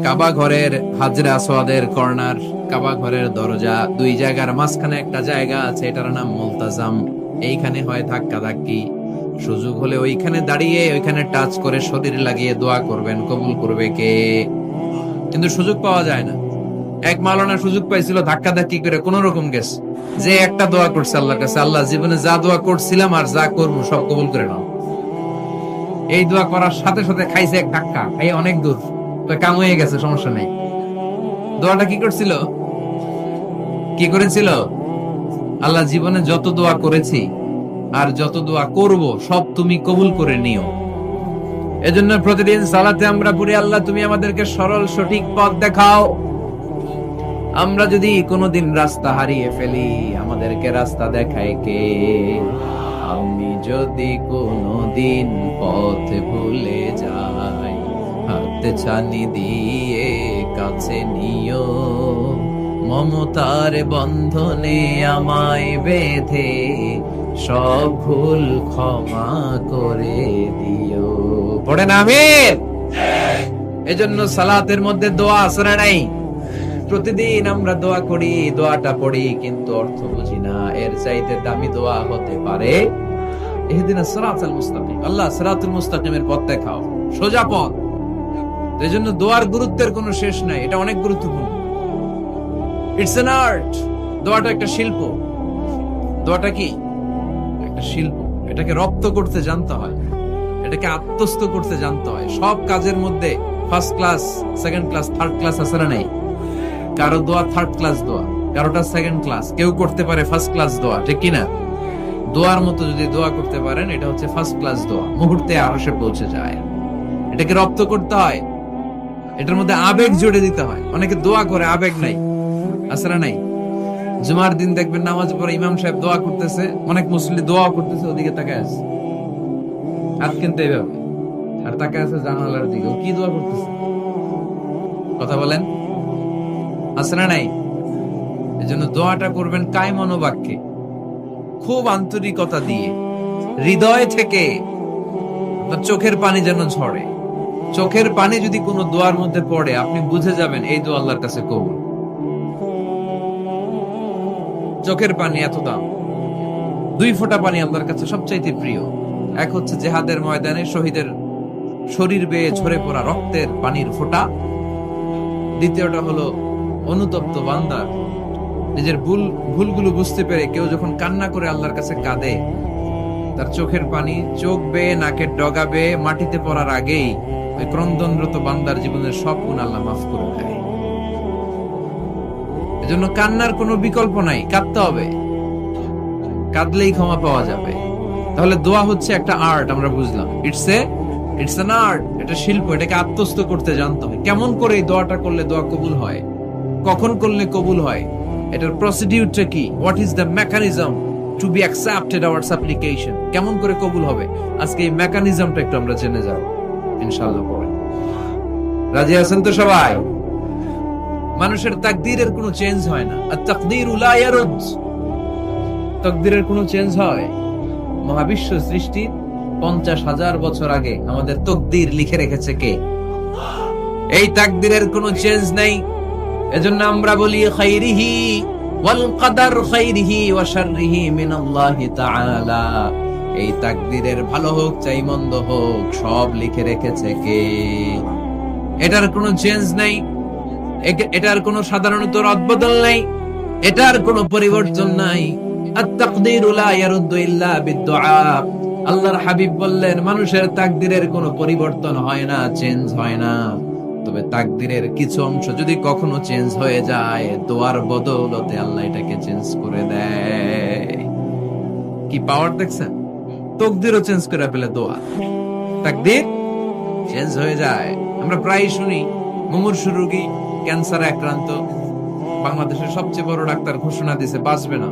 কাবা ঘরের হাজরে আসওয়াদের কর্নার, কাবা ঘরের দরজা, দুই জায়গার মাঝখানে একটা জায়গা আছে, এটার নাম মুলতাজাম। এইখানে হয় ধাক্কা ধাক্কি। সুযোগ হলে ওইখানে দাঁড়িয়ে ওইখানে টাচ করে শরীর লাগিয়ে দোয়া করবেন, কবুল করবে কে? কিন্তু সুযোগ পাওয়া যায় না। এক মাওলানা সুযোগ পাইছিল, ধাক্কা ধাক্কি করে কোন রকম গেছে, যে একটা দোয়া করছে আল্লাহর কাছে, আল্লাহ জীবনে যা দোয়া করছিলাম আর যা করবো সব কবুল করে নাও। এই দোয়া করার সাথে সাথে খাইছে এক ধাক্কা, এই অনেক দূর, তো কাম হয়ে গেছে, সমস্যা নেই। দোয়াটা কি করছিল? কি করেছিল? আল্লাহ জীবনে যত দোয়া করেছি আর যত দোয়া করব সব তুমি কবুল করে নিও। এজন্য প্রতিদিন সালাতে আমরা পড়ি, আল্লাহ তুমি আমাদেরকে সরল সঠিক পথ দেখাও। আমরা যদি কোনোদিন রাস্তা হারিয়ে ফেলি, আমাদেরকে রাস্তা দেখায় কে? আমি যদি কোনোদিন পথ ভুলে যাই, হাতে ছানি দিয়ে কাছে নিও, মমতার বন্ধনে আমায় বেঁধে সব ভুল ক্ষমা করে দিও। পড়েন আমিন। এজন্য সালাতের মধ্যে দোয়া আছে না নাই? প্রতিদিন আমরা দোয়া করি, দোয়াটা পড়ি, কিন্তু অর্থ বুঝি না। এর চাইতে দামি দোয়া হতে পারে ইহদিনাস সিরাতাল মুস্তাকিম, আল্লাহ সিরাতুল মুস্তাকিমের পথ দেখাও, সোজা পথ। এজন্য দোয়ার গুরুত্বের কোনো শেষ নাই, এটা অনেক গুরুত্বপূর্ণ। It's an art. দোয়াটা একটা শিল্প। দোয়াটা কি? একটা শিল্প। এটাকে রপ্ত করতে জানতে হয়, এটাকে আত্মস্থ করতে জানতে হয়। সব কাজের মধ্যে first class, second class, third class আছে না নাই? কারো দোয়া থার্ড ক্লাস দোয়া, কারোটা সেকেন্ড ক্লাস, কেউ করতে পারে ফার্স্ট ক্লাস দোয়া, ঠিক কিনা? দোয়ার মতো যদি দোয়া করতে পারেন, এটা হচ্ছে ফার্স্ট ক্লাস দোয়া, মুহূর্তে আরশে পৌঁছে যায়। এটাকে রপ্ত করতে হয়, এটার মধ্যে আবেগ জুড়ে দিতে হয়। অনেকে দোয়া করে আবেগ নাই, আছে না নাই? জুমার দিন দেখবেন নামাজ পড়ে ইমাম সাহেব দোয়া করতেছে, অনেক মুসল্লি দোয়া করতেছে, ওদিকে তাকায় আছে, হাত কিনতে এইভাবে, আর তাকায় আছে জানালার দিকে, ও কি দোয়া করতেছে? কথা বলেন, আছে না নাই? এজন্য দোয়াটা করবেন কায় মনোবাক্যে, খুব আন্তরিকতা দিয়ে, হৃদয় থেকে। আপনার চোখের পানি যেন ঝরে। চোখের পানি যদি কোনো দোয়ার মধ্যে পড়ে, আপনি বুঝে যাবেন এই দোয়া আল্লাহর কাছে কবুল। চোখের পানি এত দাম। দুই ফোঁটা পানি আল্লাহর কাছে সবচাইতে প্রিয়। এক হচ্ছে জিহাদের ময়দানে শহীদের শরীর বেয়ে ঝরে পড়া রক্তের পানির ফোঁটা। দ্বিতীয়টা হলো অনুতপ্ত বান্দার নিজের ভুলগুলো বুঝতে পেরে কেউ যখন কান্না করে আল্লাহর কাছে কাঁদে, তার চোখের পানি চোখ বেয়ে নাকের ডগা বেয়ে মাটিতে পড়ার আগেই ওই ক্রন্দনরত বান্দার জীবনের সব গুণ আল্লাহ মাফ করে দেয়। এজন্য কান্নার কোনো বিকল্প নাই, কাঁদতে হবে, কাঁদলেই ক্ষমা পাওয়া যাবে। তাহলে দোয়া হচ্ছে একটা আর্ট, আমরা বুঝলাম। ইটস অ্যান আর্ট, এটা শিল্প। এটাকে আত্মস্থ করতে জানতে হয়। কেমন করে এই দোয়াটা করলে দোয়া কবুল হয়, কখন করলে কবুল হয়, এটার প্রসিডিউরটা কি, what is the mechanism two be accepted hour সাপ্লিকেশন, কেমন করে কবুল হবে, আজকে এই মেকানিজমটা একটু আমরা জেনে যাব ইনশাআল্লাহ। পরে রাজি আছেন তো সবাই? মানুষের তাকদীরের কোনো চেঞ্জ হয় না। আত-তাকদীরু লা ইয়ারুদ। তাকদীরের কোনো চেঞ্জ হয়? মহাবিশ্ব সৃষ্টির 50,000 বছর আগে আমাদের তাকদীর লিখে রেখেছে কে? এই তাকদীরের কোনো চেঞ্জ নাই। এজন্য আমরা বলি খাইরিহি ওয়াল কদর খাইরিহি ওয়া শাররিহি মিনাল্লাহি তাআলা। এই তাকদীরের ভালো হোক চাই মন্দ হোক, সব লিখে রেখেছে কে? এটার কোনো চেঞ্জ নাই, এটার কোনো সাধারণত রদবদল নাই, এটার কোনো পরিবর্তন নাই। আত-তাকদীরু লা ইয়ারুদ্দু ইল্লা বিদ-দুআ। আল্লাহর হাবিব বললেন, মানুষের তাকদীরের কোনো পরিবর্তন হয় না, চেঞ্জ হয় না। তবে তাকদীরের কিছু অংশ যদি কখনো চেঞ্জ হয়ে যায়, দোয়ার বদৌলতে আল্লাহ এটাকে চেঞ্জ করে দেয়। কি পাওয়ার দেখছেন? তাকদীরও চেঞ্জ করে ফেলে দোয়া। তাকদীর চেঞ্জ হয়ে যায়। আমরা প্রায় শুনি মুমূর্ষু রোগী, ক্যান্সারে আক্রান্ত, বাংলাদেশের সবচেয়ে বড় ডাক্তার ঘোষণা দিয়েছে বাঁচবে না,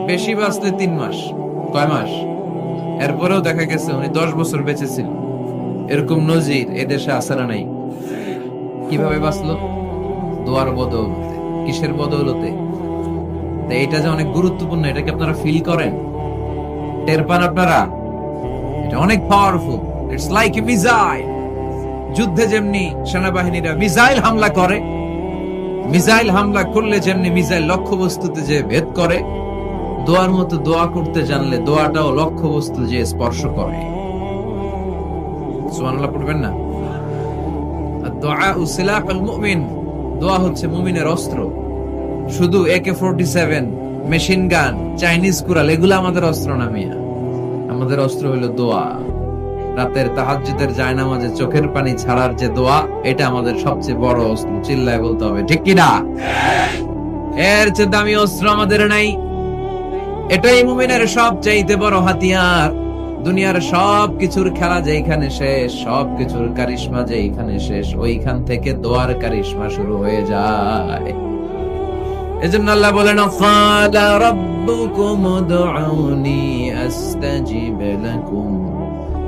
বেশি বাঁচলে 3 মাস। কয় মাস? এরপরেও দেখা গেছে উনি 10 বছর বেঁচে ছিলেন। এরকম নজির এদেশে আছে না নাই? কিভাবে বাঁচলো? দোয়ার বদৌলতে। কিসের বদৌলতে? এটা যে অনেক গুরুত্বপূর্ণ, এটাকে আপনারা ফিল করেন, টের পান আপনারা? এটা অনেক powerful. It's like a missile. যুদ্ধে যেমনি সেনাবাহিনীরা মিসাইল হামলা করে, মিসাইল হামলা করলে যেমনি মিসাইল লক্ষ্যবস্তুতে যে ভেদ করে, দোয়ার মতো দোয়া করতে জানলে দোয়াটাও লক্ষ্যবস্তু যে স্পর্শ করে। সুবহানাল্লাহ পড়বেন না? দোয়া সিলাহুল মুমিন, দোয়া হচ্ছে মুমিনের অস্ত্র। শুধু AK-47, machine gun, Chinese Corel এগুলো আমাদের অস্ত্র না মিয়া। আমাদের অস্ত্র হলো দোয়া। রাতের তাহাজ্জুদের জায়নামাজে চোখের পানি ছাড়ার যে দোয়া, এটা আমাদের সবচেয়ে বড় অস্ত্র। চিল্লায় বলতে হবে ঠিক কি না? এর চেয়ে দামি অস্ত্র আমাদের নাই। এটাই মুমিনের সবচাইতে বড় হাতিয়ার। দুনিয়ার সব কিছুর খেলা যেখানে শেষ, সব কিছুর কারিশমা যেখানে শেষ, ওইখান থেকে দোয়ার কারিশমা শুরু হয়ে যায়। এজন্য আল্লাহ বলেন, ক্বালা রাব্বুকুম উদউনি আস্তাজিব লাকুম।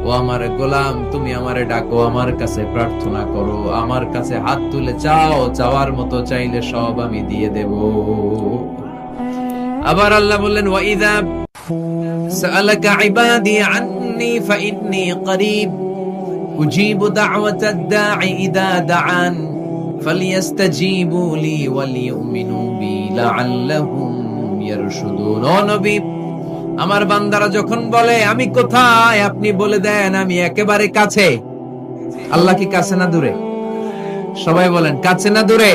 ও আমার গোলাম, তুমি আমারে ডাকো, আমার কাছে প্রার্থনা করো, আমার কাছে হাত তুলে চাও, চাওয়ার মতো চাইলে সব আমি দিয়ে দেব। আবার আল্লাহ বললেন, ওয়া ইযা সাআলাকা ইবাদি আন্নী ফাইন্নী করিব উজিবু দাওয়াতাদ দাঈ ইযা দাআন ফালিয়াস্তাজিবু লি ওয়ালিউমিনু বি লাআল্লাহুম ইয়ারশুদুন। ও নবী, আমার বান্দারা যখন বলে আমি কোথায়, আপনি বলে দেন আমি একেবারে কাছে। আল্লাহ কি কাছে না দূরে? সবাই বলেন কাছে না দূরে?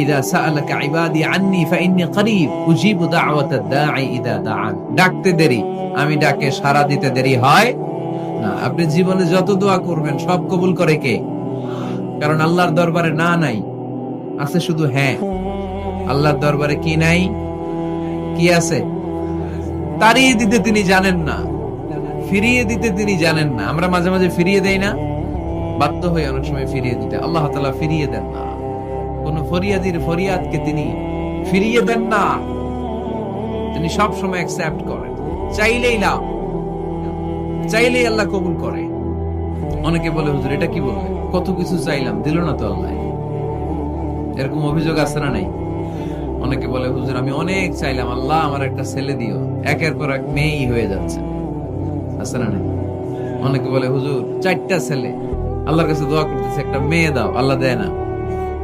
ইযা সাআলাকা ইবাদি আন্নী ফাইন্নী করিব উজিবু দাওয়াতাদ দাঈ ইযা দাআন। ডাকতে দেরি, আমি ডাকে সাড়া দিতে দেরি হয় না। আপনি জীবনে যত দোয়া করবেন সব কবুল করে কে? কারণ আল্লাহর দরবারে না নাই, আছে শুধু হ্যাঁ। আল্লাহর দরবারে কি নাই? কি আছে? তাড়িয়ে দিতে তিনি জানেন না, ফিরিয়ে দিতে তিনি জানেন না। আমরা মাঝে মাঝে ফিরিয়ে দেই না, বাধ্য হয়ে অনেক সময় ফিরিয়ে দিতে। আল্লাহ তাআলা ফিরিয়ে দেন না, কোন ফরিয়াদির ফরিয়াদকে তিনি ফিরিয়ে দেন না। তিনি সব সময় অ্যাকসেপ্ট করেন। চাইলেই না, চাইলেই আল্লাহ কবুল করে। অনেকে বলে, হুজুর এটা কি বললেন? কত কিছু চাইলাম, দিল না তো আল্লাহ। এরকম অভিযোগ আছে না নাই? অনেকে বলে, হুজুর আমি অনেক চাইলাম, আল্লাহ আমার একটা ছেলে দিও, একের পর এক মেয়েই হয়ে যাচ্ছে। আছে না নাই? অনেকে বলে, হুজুর 4টা ছেলে, আল্লাহর কাছে দোয়া করতেছে একটা মেয়ে দাও, আল্লাহ দেয় না।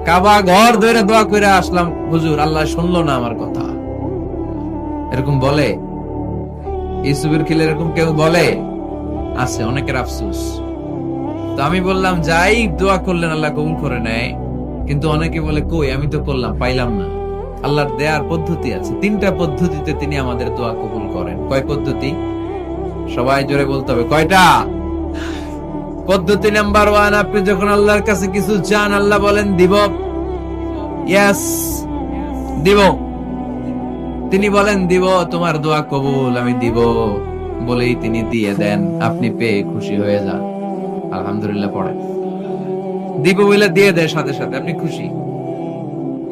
কাবা ঘর ধরে দোয়া করে আসলাম, হুজুর আল্লাহ শুনলো না আমার কথা। এরকম বলে? ইউসুফের খিলে এরকম কেউ বলে? আছে, অনেকের আফসোস। তো আমি বললাম, যাই দোয়া করলেন আল্লাহ কবুল করে নেয়, কিন্তু অনেকে বলে কই আমি তো করলাম পাইলাম না। আল্লাহর দেয়ার পদ্ধতি আছে, 3টা পদ্ধতিতে তিনি আমাদের দোয়া কবুল করেন। কয় পদ্ধতি? সবাই জোরে বলতে হবে, কয়টা? পদ্ধতি নাম্বার 1, আপনি যখন আল্লাহর কাছে কিছু চান, আল্লাহ বলেন দিব, ইয়েস দিব। তিনি বলেন দিব, তোমার দোয়া কবুল, আমি দিব বলেই তিনি দিয়ে দেন। আপনি পেয়ে খুশি হয়ে যান, আলহামদুলিল্লাহ পড়েন। দিব বলে দিয়ে দেয় সাথে সাথে, আপনি খুশি।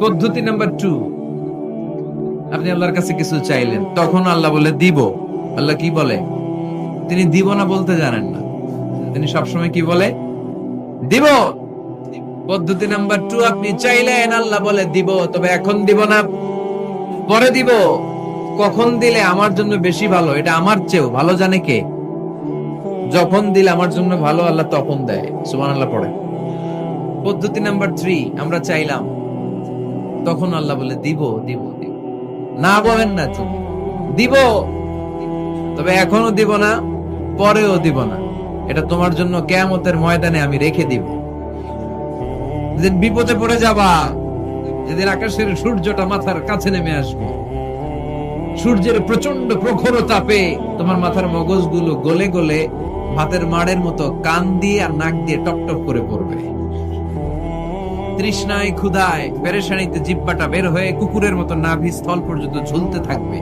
পদ্ধতি নাম্বার 2, আপনি আল্লাহর কাছে কিছু চাইলেন, তখন আল্লাহ বলে দিব। আল্লাহ কি বলে? তিনি দিব না বলতে জানেন না, তিনি সবসময় কি বলে? দিব। পদ্ধতি নাম্বার 2, আপনি চাইলেন, আল্লাহ বলে দিব, তবে এখন দিব না, পরে দিব। কখন দিলে আমার জন্য বেশি ভালো, এটা আমার চেয়েও ভালো জানে কে? যখন দিলে আমার জন্য ভালো, আল্লাহ তখন দেয়। সুবহানাল্লাহ পড়ে। পদ্ধতি নাম্বার 3, আমরা চাইলাম, তখন আল্লাহ বলে দিব দিব দিব। না বলেন না, তুমি দিব, তবে এখনো দিব না, পরেও দিব না। এটা তোমার জন্য কিয়ামতের ময়দানে আমি রেখে দিব। যেদিন বিপদে পড়ে যাবা, যেদিন আকাশের সূর্যটা মাথার কাছে নেমে আসবে, সূর্যের প্রচন্ড প্রখর তাপে তোমার মাথার মগজগুলো গলে গলে ভাতের মাড়ের মতো কান দিয়ে আর নাক দিয়ে টপটপ করে পড়বে। তৃষ্ণায় ক্ষুধায় পেরেশানিতে জিহ্বাটা বের হয়ে কুকুরের মতো নাভি স্থল পর্যন্ত ঝুলতে থাকবে।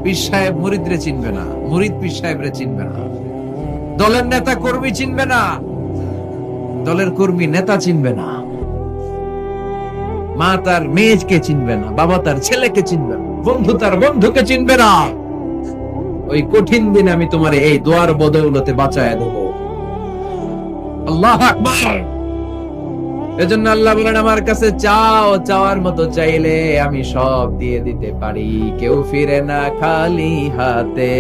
পীর সাহেব মুরিদরে চিনবে না, মুরিদ পীর সাহেবরে চিনবে না, দলের নেতা কর্মী চিনবে না, দলের কর্মী নেতা চিনবে না, মা তার মেয়েকে চিনবে না, বাবা তার ছেলেকে চিনবে না, বন্ধু তার বন্ধুকে চিনবে না। ওই কঠিন দিন আমি তোমার এই দোয়ার বদৌলতে বাঁচায় দেব। আল্লাহু আকবার। এজন্য আল্লাহ বলেন, আমার কাছে চাও, চাওয়ার মতো চাইলে আমি সব দিয়ে দিতে পারি, কেউ ফিরে না খালি হাতে।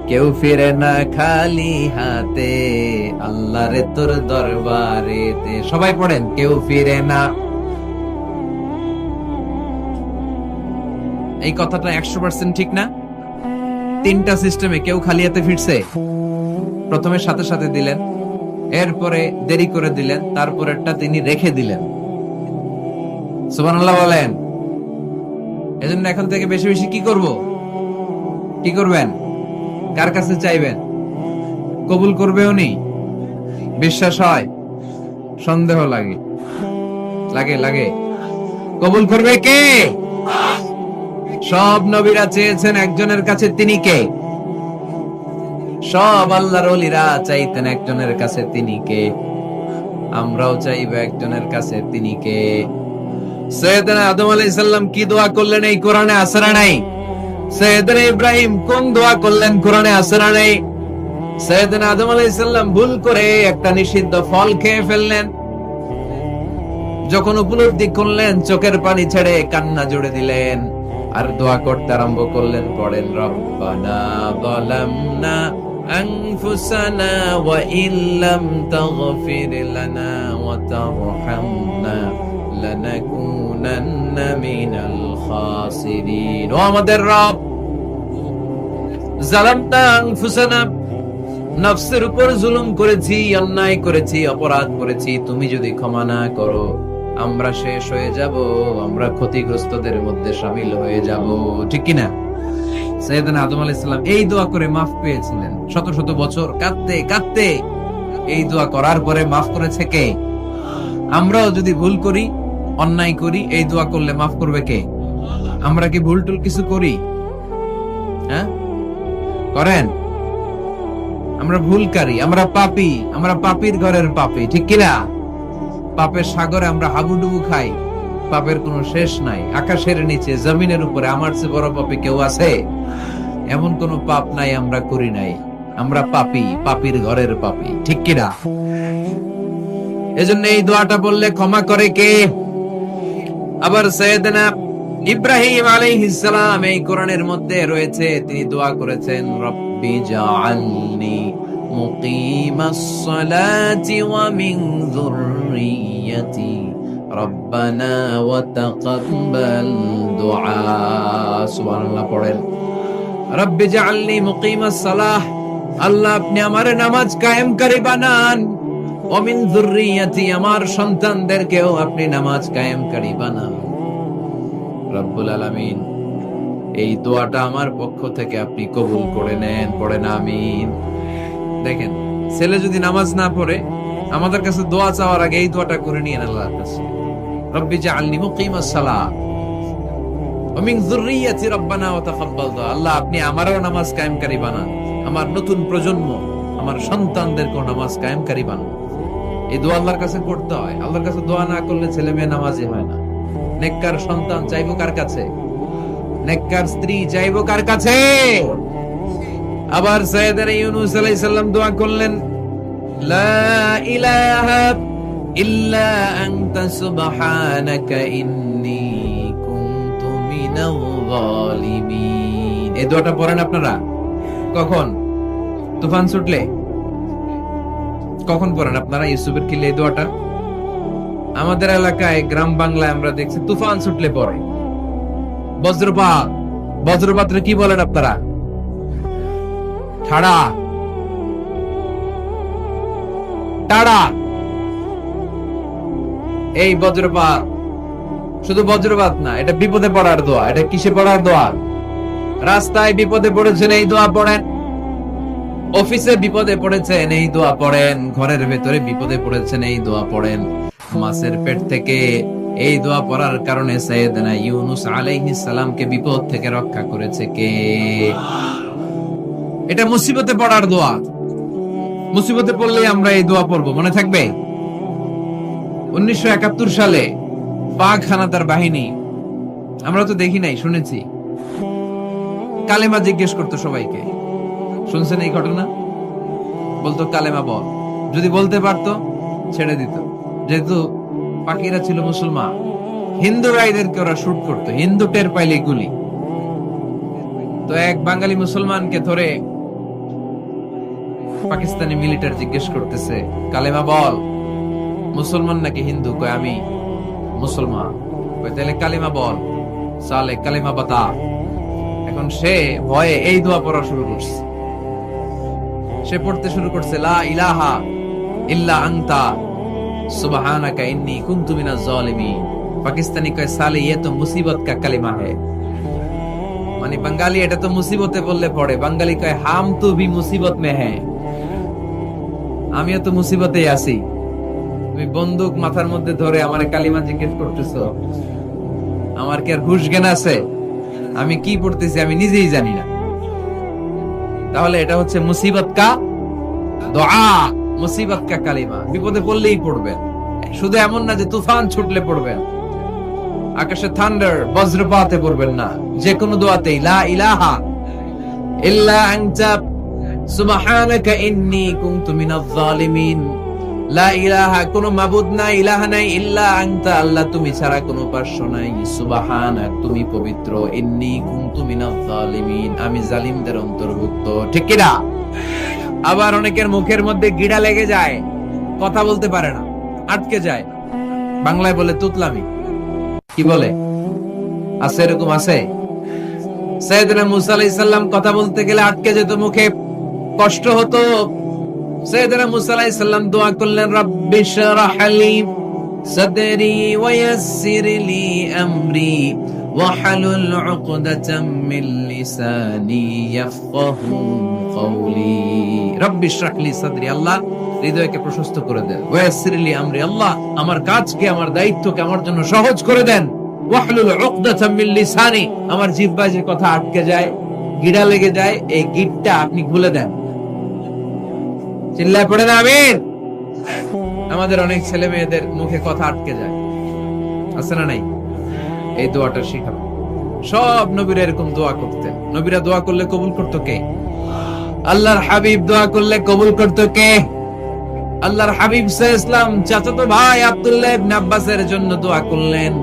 কেউ ফিরে না খালি হাতে, আল্লাহরে তোর দরবারেতে। সবাই পড়েন, কেউ ফিরে না। এই কথাটা 100% ঠিক না? তিনটা সিস্টেমে কেউ খালি হাতে ফিরছে? প্রথমে সাথে সাথে দিলেন, এরপরে দেরি করে দিলেন, তারপরেরটা তিনি রেখে দিলেন। সুবহানাল্লাহ বলেন। এজন্য এখন থেকে বেশি বেশি কি করব? কি করবেন? কার কাছে চাইবেন? কবুল করবে উনি? বিশ্বাস হয়? সন্দেহ লাগে? লাগে লাগে? কবুল করবে কে? সব নবীরা চেয়েছেন একজনের কাছে, তিনি কে? সব আল্লাহর ওলিরা চাইতেন একজনের কাছে, তিনি কে? আমরাও চাইব একজনের কাছে, তিনি কে? সৈয়দনা আদম আলাইহিস সালাম কি দোয়া করলেন এই কোরআনে আছে না নাই? সৈয়দনা ইব্রাহিম কোন দোয়া করলেন কোরআনে আছে না নাই? সৈয়দনা আদম আলাইহিস সালাম ভুল করে একটা নিষিদ্ধ ফল খেয়ে ফেললেন, যখন উপলব্ধি করলেন চোখের পানি ছেড়ে কান্না জুড়ে দিলেন আর দোয়া করতে আরম্ভ করলেন। পড়েন, রব্বানা যালামনা আনফুসানা ওয়া ইল্লাম তাগফির লানা ওয়া তারহামনা লানাকুনান্না মিনাল খাসিরিন। ও আমাদের রব, যালামনা আনফুসানা, নফসের উপর জুলুম করেছি, অন্যায় করেছি, অপরাধ করেছি। তুমি যদি ক্ষমা না করো আমরা শেষ হয়ে যাব, আমরা ক্ষতিগ্রস্তদের মধ্যে শামিল হয়ে যাব। ঠিক কি না? সাইয়েদনা আদম আলাইহিস সালাম এই দোয়া করে মাফ পেয়েছিলেন। শত শত বছর কাঁদতে কাঁদতে এই দোয়া করার পরে মাফ করেছে কে? আমরাও যদি ভুল করি, অন্যায় করি, এই দোয়া করলে মাফ করবে কে? আমরা কি ভুল টুল কিছু করি? হ্যাঁ, করেন? আমরা ভুলকারী, আমরা পাপী, আমরা পাপীর ঘরের পাপী। ঠিক কিনা? পাপের সাগরে আমরা হাবুডুবু খাই, পাপের কোনো শেষ নাই। আকাশের নিচে, জমিনের উপরে আমার চেয়ে বড় পাপী কেউ আছে? এমন কোন পাপ নাই আমরা করি নাই। আমরা পাপী, পাপীর ঘরের পাপী। ঠিক কিনা? এজন্য এই দোয়াটা বললে ক্ষমা করে কে? আবার সাইয়েদনা ইব্রাহিম আলাইহিস সালাম এই কোরআনের মধ্যে রয়েছে, তিনি দোয়া করেছেন, রব্বি জাআলনি মুকিমাস সালাতি ওয়া মিন যুররিয়্যাতি রব্বানা ওয়া তাকাব্বাল দুআ। সুবহানাল্লাহ পড়েন, রব্বি জাআলনি মুকিমাস সালাহ, আল্লাহ আপনি আমার নামাজ কায়েমকারী বানান, ওয়া মিন যুররিয়্যাতি, আমার সন্তানদেরকেও আপনি নামাজ কায়েমকারী বানান। রব্বুল আলামিন এই দোয়াটা আমার পক্ষ থেকে আপনি কবুল করে নেন। পড়েন আমিন। দেখেন, ছেলে যদি নামাজ না পড়ে আমাদের কাছে দোয়া চাওয়ার আগে এই দোয়াটা করে নিয়েন আল্লাহর কাছে, রব্বি জাআলনি মুকিমাস সালাহ ওয়া মিন যুররিয়্যাতি রব্বানা ওয়া তাকাব্বাল দুআ। আল্লাহ আপনি আমারও নামাজ কায়েমকারী বানান, আমার নতুন প্রজন্ম, আমার সন্তানদেরকেও নামাজ কায়েমকারী বানান। এই দোয়া আল্লাহর কাছে করতে হয়। আল্লাহর কাছে দোয়া না করলে ছেলে মেয়ে নামাজি হয় না। নেককার সন্তান চাইবো কার কাছে? নেককার স্ত্রী চাইবো কার কাছে? আবার সাইয়েদনা ইউনূস আলাইহিস সালাম দোয়া করলেন, লা ইলাহা ইল্লা আনতা সুবহানাকা ইন্নী কুনতু মিনাল যালিমিন। এই দোয়াটা পড়েন আপনারা কখন? তুফান ছুটলে? কখন পড়েন আপনারা ইউসুফের কিলে এই দোয়াটা? আমাদের এলাকায় গ্রাম বাংলায় আমরা দেখছি তুফান ছুটলে পড়ে। বজ্রপাত, বজ্রপাতরে কি বলেন আপনারা? ঠাড়া, টাড়া। এই বজ্রপাত শুধু বজ্রপাত না, এটা বিপদে পড়ার দোয়া। এটা কিসে পড়ার দোয়া? রাস্তায় বিপদে পড়েছেন এই দোয়া পড়েন, অফিসে বিপদে পড়েছেন এই দোয়া পড়েন, ঘরের ভেতরে বিপদে পড়েছেন এই দোয়া পড়েন। মাছের পেট থেকে এই দোয়া পড়ার কারণে সাইয়েদনা ইউনূস আলাইহিস সালামকে বিপদ থেকে রক্ষা করেছে কে? এটা মুসিবতে পড়ার দোয়া। মুসিবতে পড়লে আমরা এই দোয়া পড়বো, মনে থাকবে? 1971 সালে পাক হানাদার বাহিনী, আমরা তো দেখি নাই, শুনেছি, কালেমা জিজ্ঞেস করতো সবাইকে। শুনছেন এই ঘটনা? বলতো কালেমা বল, যদি বলতে পারতো ছেড়ে দিত। যেহেতু পাকিরা ছিল মুসলমান, হিন্দু রাইদেরকে ওরা শুট করতো, হিন্দু টের পাইলে গুলি। তো এক বাঙালি মুসলমানকে ধরে পাকিস্তানি মিলিটারি জিজ্ঞেস করতেছে, কালেমা বল, মুসলমান নাকি হিন্দু? কয় আমি মুসলমান। কয় তাহলে কালেমা বল, সালে কালেমা বাতা। এখন সে ভয়ে এই দোয়া পড়া শুরু করছে। সে পড়তে শুরু করছে, লা ইলাহা ইল্লা আনতা সুবহানাকা ইন্নী কুনতু মিনাজ জালিমিন। পাকিস্তানি কয়, সালে ये तो मुसीबत का कलिमा है। মানে বাঙালি এটা তো মুসিবতে বললে পড়ে, বাঙালি কয় হাম তো ভি মুসিবত মে হ্যায়, আমিও তো মুসিবতেই আছি। তুমি বন্দুক মাথার মধ্যে ধরে আমার কালিমা জিজ্ঞেস করতেছো, আমার কি আর হুশ জ্ঞান আছে? আমি কি পড়তেছি আমি নিজেই জানি না। তাহলে এটা হচ্ছে মুসিবত কা দোয়া, মুসিবত কা কালিমা। বিপদে পড়লেই পড়বেন, শুধু এমন না যে তুফান ছুটলে পড়বেন, আকাশে থান্ডার বজ্রপাতে পড়বেন না। যে কোনো দোয়াতেই লা ইলাহা ইল্লা আনতা সুবহানাকা ইন্নী কুনতু মিনাজ জালিমিন। লা ইলাহা, কোনো মাবুদ নাই, ইলাহা নাই, ইল্লা আনতা, আল্লাহ তুমি ছাড়া কোনো উপাস্য নাই, সুবহানাক তুমি পবিত্র, ইন্নী কুনতু মিনাজ জালিমিন আমি জালিমদের অন্তর্ভুক্ত। ঠিক কি না? আবার অনেকের মুখের মধ্যে গিড়া লেগে যায়, কথা বলতে পারে না, আটকে যায়। বাংলায় বলে তুতলামি। কি বলে? আছে, এরকম আছে। সাইয়েদনা মুসা আলাইহিস সালাম কথা বলতে গেলে আটকে যেত, মুখে কষ্ট হতো। সাইয়েদনা মুসা আলাইহিস সালাম দোয়া করলেন, রাব্বি শরহ লি সাদরি ওয়া ইয়াসসির লি আমরি ওয়াহলুল উকদাতাম মিন লিসানি ইয়াফকাহু কওলি। রাব্বি শরহ লি সাদরি, আল্লাহ হৃদয়কে প্রশস্ত করে দেন। ওয়া ইয়াসসির লি আমরি, আল্লাহ আমার কাজকে, আমার দায়িত্বকে আমার জন্য সহজ করে দেন। ওয়াহলুল উকদাতাম মিন লিসানি, আমার জিহ্বায় যে কথা আটকে যায়, গিড়া লেগে যায়, এই গিটটা আপনি খুলে দেন। চিল্লায় পড়ে না আমিন। আমাদের অনেক ছেলে মেয়েদের মুখে কথা আটকে যায়, আছে না নাই? এই দোয়াটা শিখাবো। সব নবীরা এরকম দোয়া করতেন। নবীরা দোয়া করলে কবুল করতো কে? আল্লাহর হাবিব দোয়া করলে কবুল করতো কে? আল্লাহর হাবিব সাল্লাল্লাহু আলাইহি ওয়াসাল্লাম চাচাতো ভাই আব্দুল্লাহ ইবনে আব্বাসের জন্য দোয়া করলেন,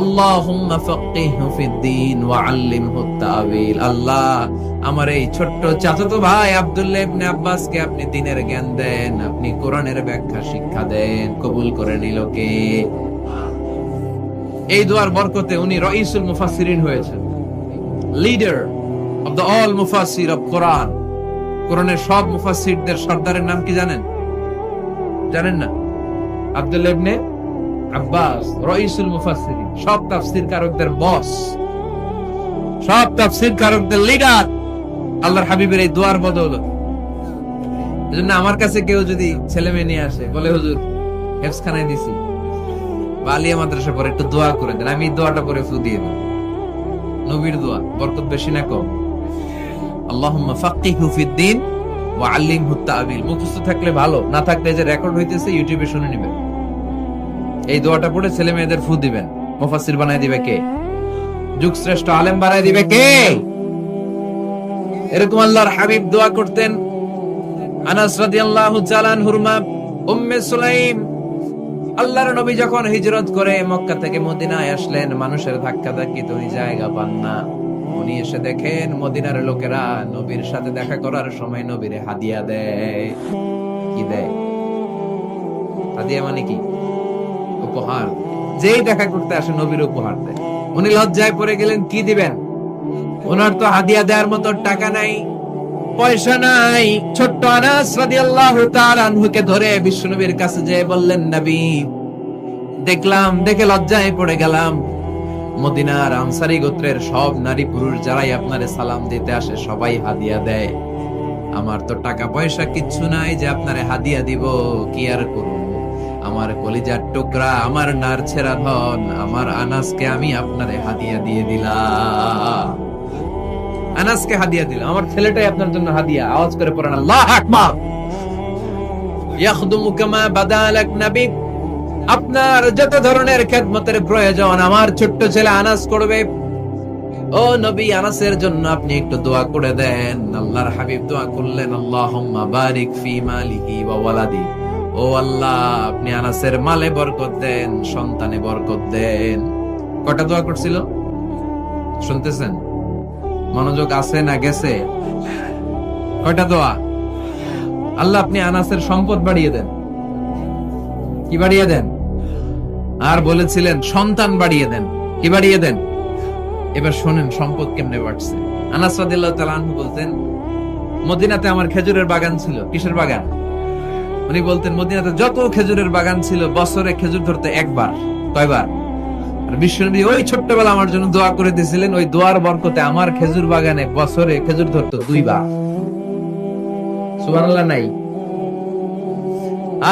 আল্লাহুম্মা ফাক্কিহহু ফিদ-দীন ওয়া আল্লিমহু তা'ওয়িল। আল্লাহ আমার এই ছোট্ট চাচাতো ভাই আব্দুল্লাহ ইবনে আব্বাসকে আপনি দ্বীনের জ্ঞান দেন, আপনি কোরআনের ব্যাখ্যা শিক্ষা দেন। কবুল করে নিল কে? এই দোয়ার বরকতে উনি রাইসুল মুফাসসিরিন হয়েছেন, লিডার অফ দ্য অল মুফাসসির অফ কোরআন। কোরআনের সব মুফাসসিরদের সর্দারের নাম কি জানেন? জানেন না? আব্দুল্লাহ ইবনে আব্বাস রাইসুল মুফাসসিরিন, সব তাফসীর কারকদের বস, সব তাফসীর কারকদের লিডার। আল্লাহর হাবিবের এই দোয়ার বদৌলত। এজন্য আমার কাছে কেউ যদি ছেলে মেয়ে নিয়ে আসে, বলে হুজুর হেফজখানায় দিছি বা আলিয়া মাদ্রাসা পরে একটু দোয়া করে দেন, আমি দোয়াটা পরে ফু দিয়ে দেব। নবীর দোয়া, বরকত বেশি না কম? আল্লাহুম্মা ফাক্কিহহু ফিদ-দীন ওয়া আল্লিমহু তা'ওয়িল। মুখস্থ থাকলে ভালো, না থাকলে যে রেকর্ড হইতেছে ইউটিউবে শুনে নেবেন। এই দোয়াটা পড়ে ছেলে মেয়েদের ফু দিবেন। মুফাসসির বানায় দিবে কে? যুগশ্রেষ্ঠ আলেম বানায় দিবে কে? এরকম আল্লাহর হাবিব দোয়া করতেন। আনাস রাদিয়াল্লাহু তাআলা আনহুর মা উম্মে সুলাইম, আল্লাহর নবী যখন হিজরত করে মক্কা থেকে মদিনায় আসলেন, মানুষের ধাক্কাধাক্কিতে উনি জায়গা পান না। উনি এসে দেখেন মদিনার লোকেরা নবীর সাথে দেখা করার সময় নবীরে হাদিয়া দেয়। কি দেয়? হাদিয়া মানে কি? উপহার। যেই দেখা করতে আসে নবীর উপহার দেয়। উনি লজ্জায় পড়ে গেলেন, কি দিবেন? ওনার তো হাদিয়া দেওয়ার মতো টাকা নাই, পয়সা নাই। ছোট্ট আনাস রাদিয়াল্লাহু তাআলা আনহুকে ধরে বিশ্বনবীর কাছে যেয়ে বললেন, নবী দেখলাম, দেখে লজ্জায় পড়ে গেলাম, মদিনার আনসারী গোত্রের সব নারী পুরুষ যারাই আপনারে সালাম দিতে আসে সবাই হাদিয়া দেয়। আমার তো টাকা পয়সা কিচ্ছু নাই যে আপনারে হাদিয়া দিব, কি আর করব? আমার কলিজার টুকরা, আমার নারছেরা ধন, আমার আনাসকে আমি আপনারে হাদিয়া দিয়ে দিলাম। আনাসকে হাদিয়া দিলাম, আমার ছেলেটাই আপনার জন্য হাদিয়া। আওয়াজ করে পড়েন আল্লাহু আকবার। ইয়াখদুমু কামা বাদালাক নবী, আপনার যত ধরনের খেদমতের প্রয়োজন আমার ছোট্ট ছেলে আনাস করবে। ও নবী, আনাসের জন্য আপনি একটু দোয়া করে দেন। আল্লাহর হাবিব দোয়া করলেন, আল্লাহুম্মা বারিক ফি মালিহি ওয়া ওয়ালাদি। ও আল্লাহ, আপনি আনাসের মালে বরকত দেন, সন্তানে বরকত দেন। কটা দোয়া করছিল শুনতেছেন? মনোযোগ আছে না গেছে? কয়টা দোয়া? আল্লাহ আপনি আনাসের সম্পদ বাড়িয়ে দেন। কি বাড়িয়ে দেন? আর বলেছিলেন সন্তান বাড়িয়ে দেন। কি বাড়িয়ে দেন? এবার শোনেন সম্পদ কেমনে বাড়ছে। আনাস রাদিয়াল্লাহু তাআলা আনহু বলতেন, মদিনাতে আমার খেজুরের বাগান ছিল। কিসের বাগান? উনি বলতেন মদিনাতে যত খেজুরের বাগান ছিল বছরে খেজুর ধরতে একবার। কয়বার? আর বিশ্বনবী ওই ছোট্টবেলা আমার জন্য দোয়া করে দিয়েছিলেন, ওই দোয়ার বরকতে আমার খেজুর বাগানে বছরে খেজুর ধরতো 2 বার। সুবহানাল্লাহ নাই?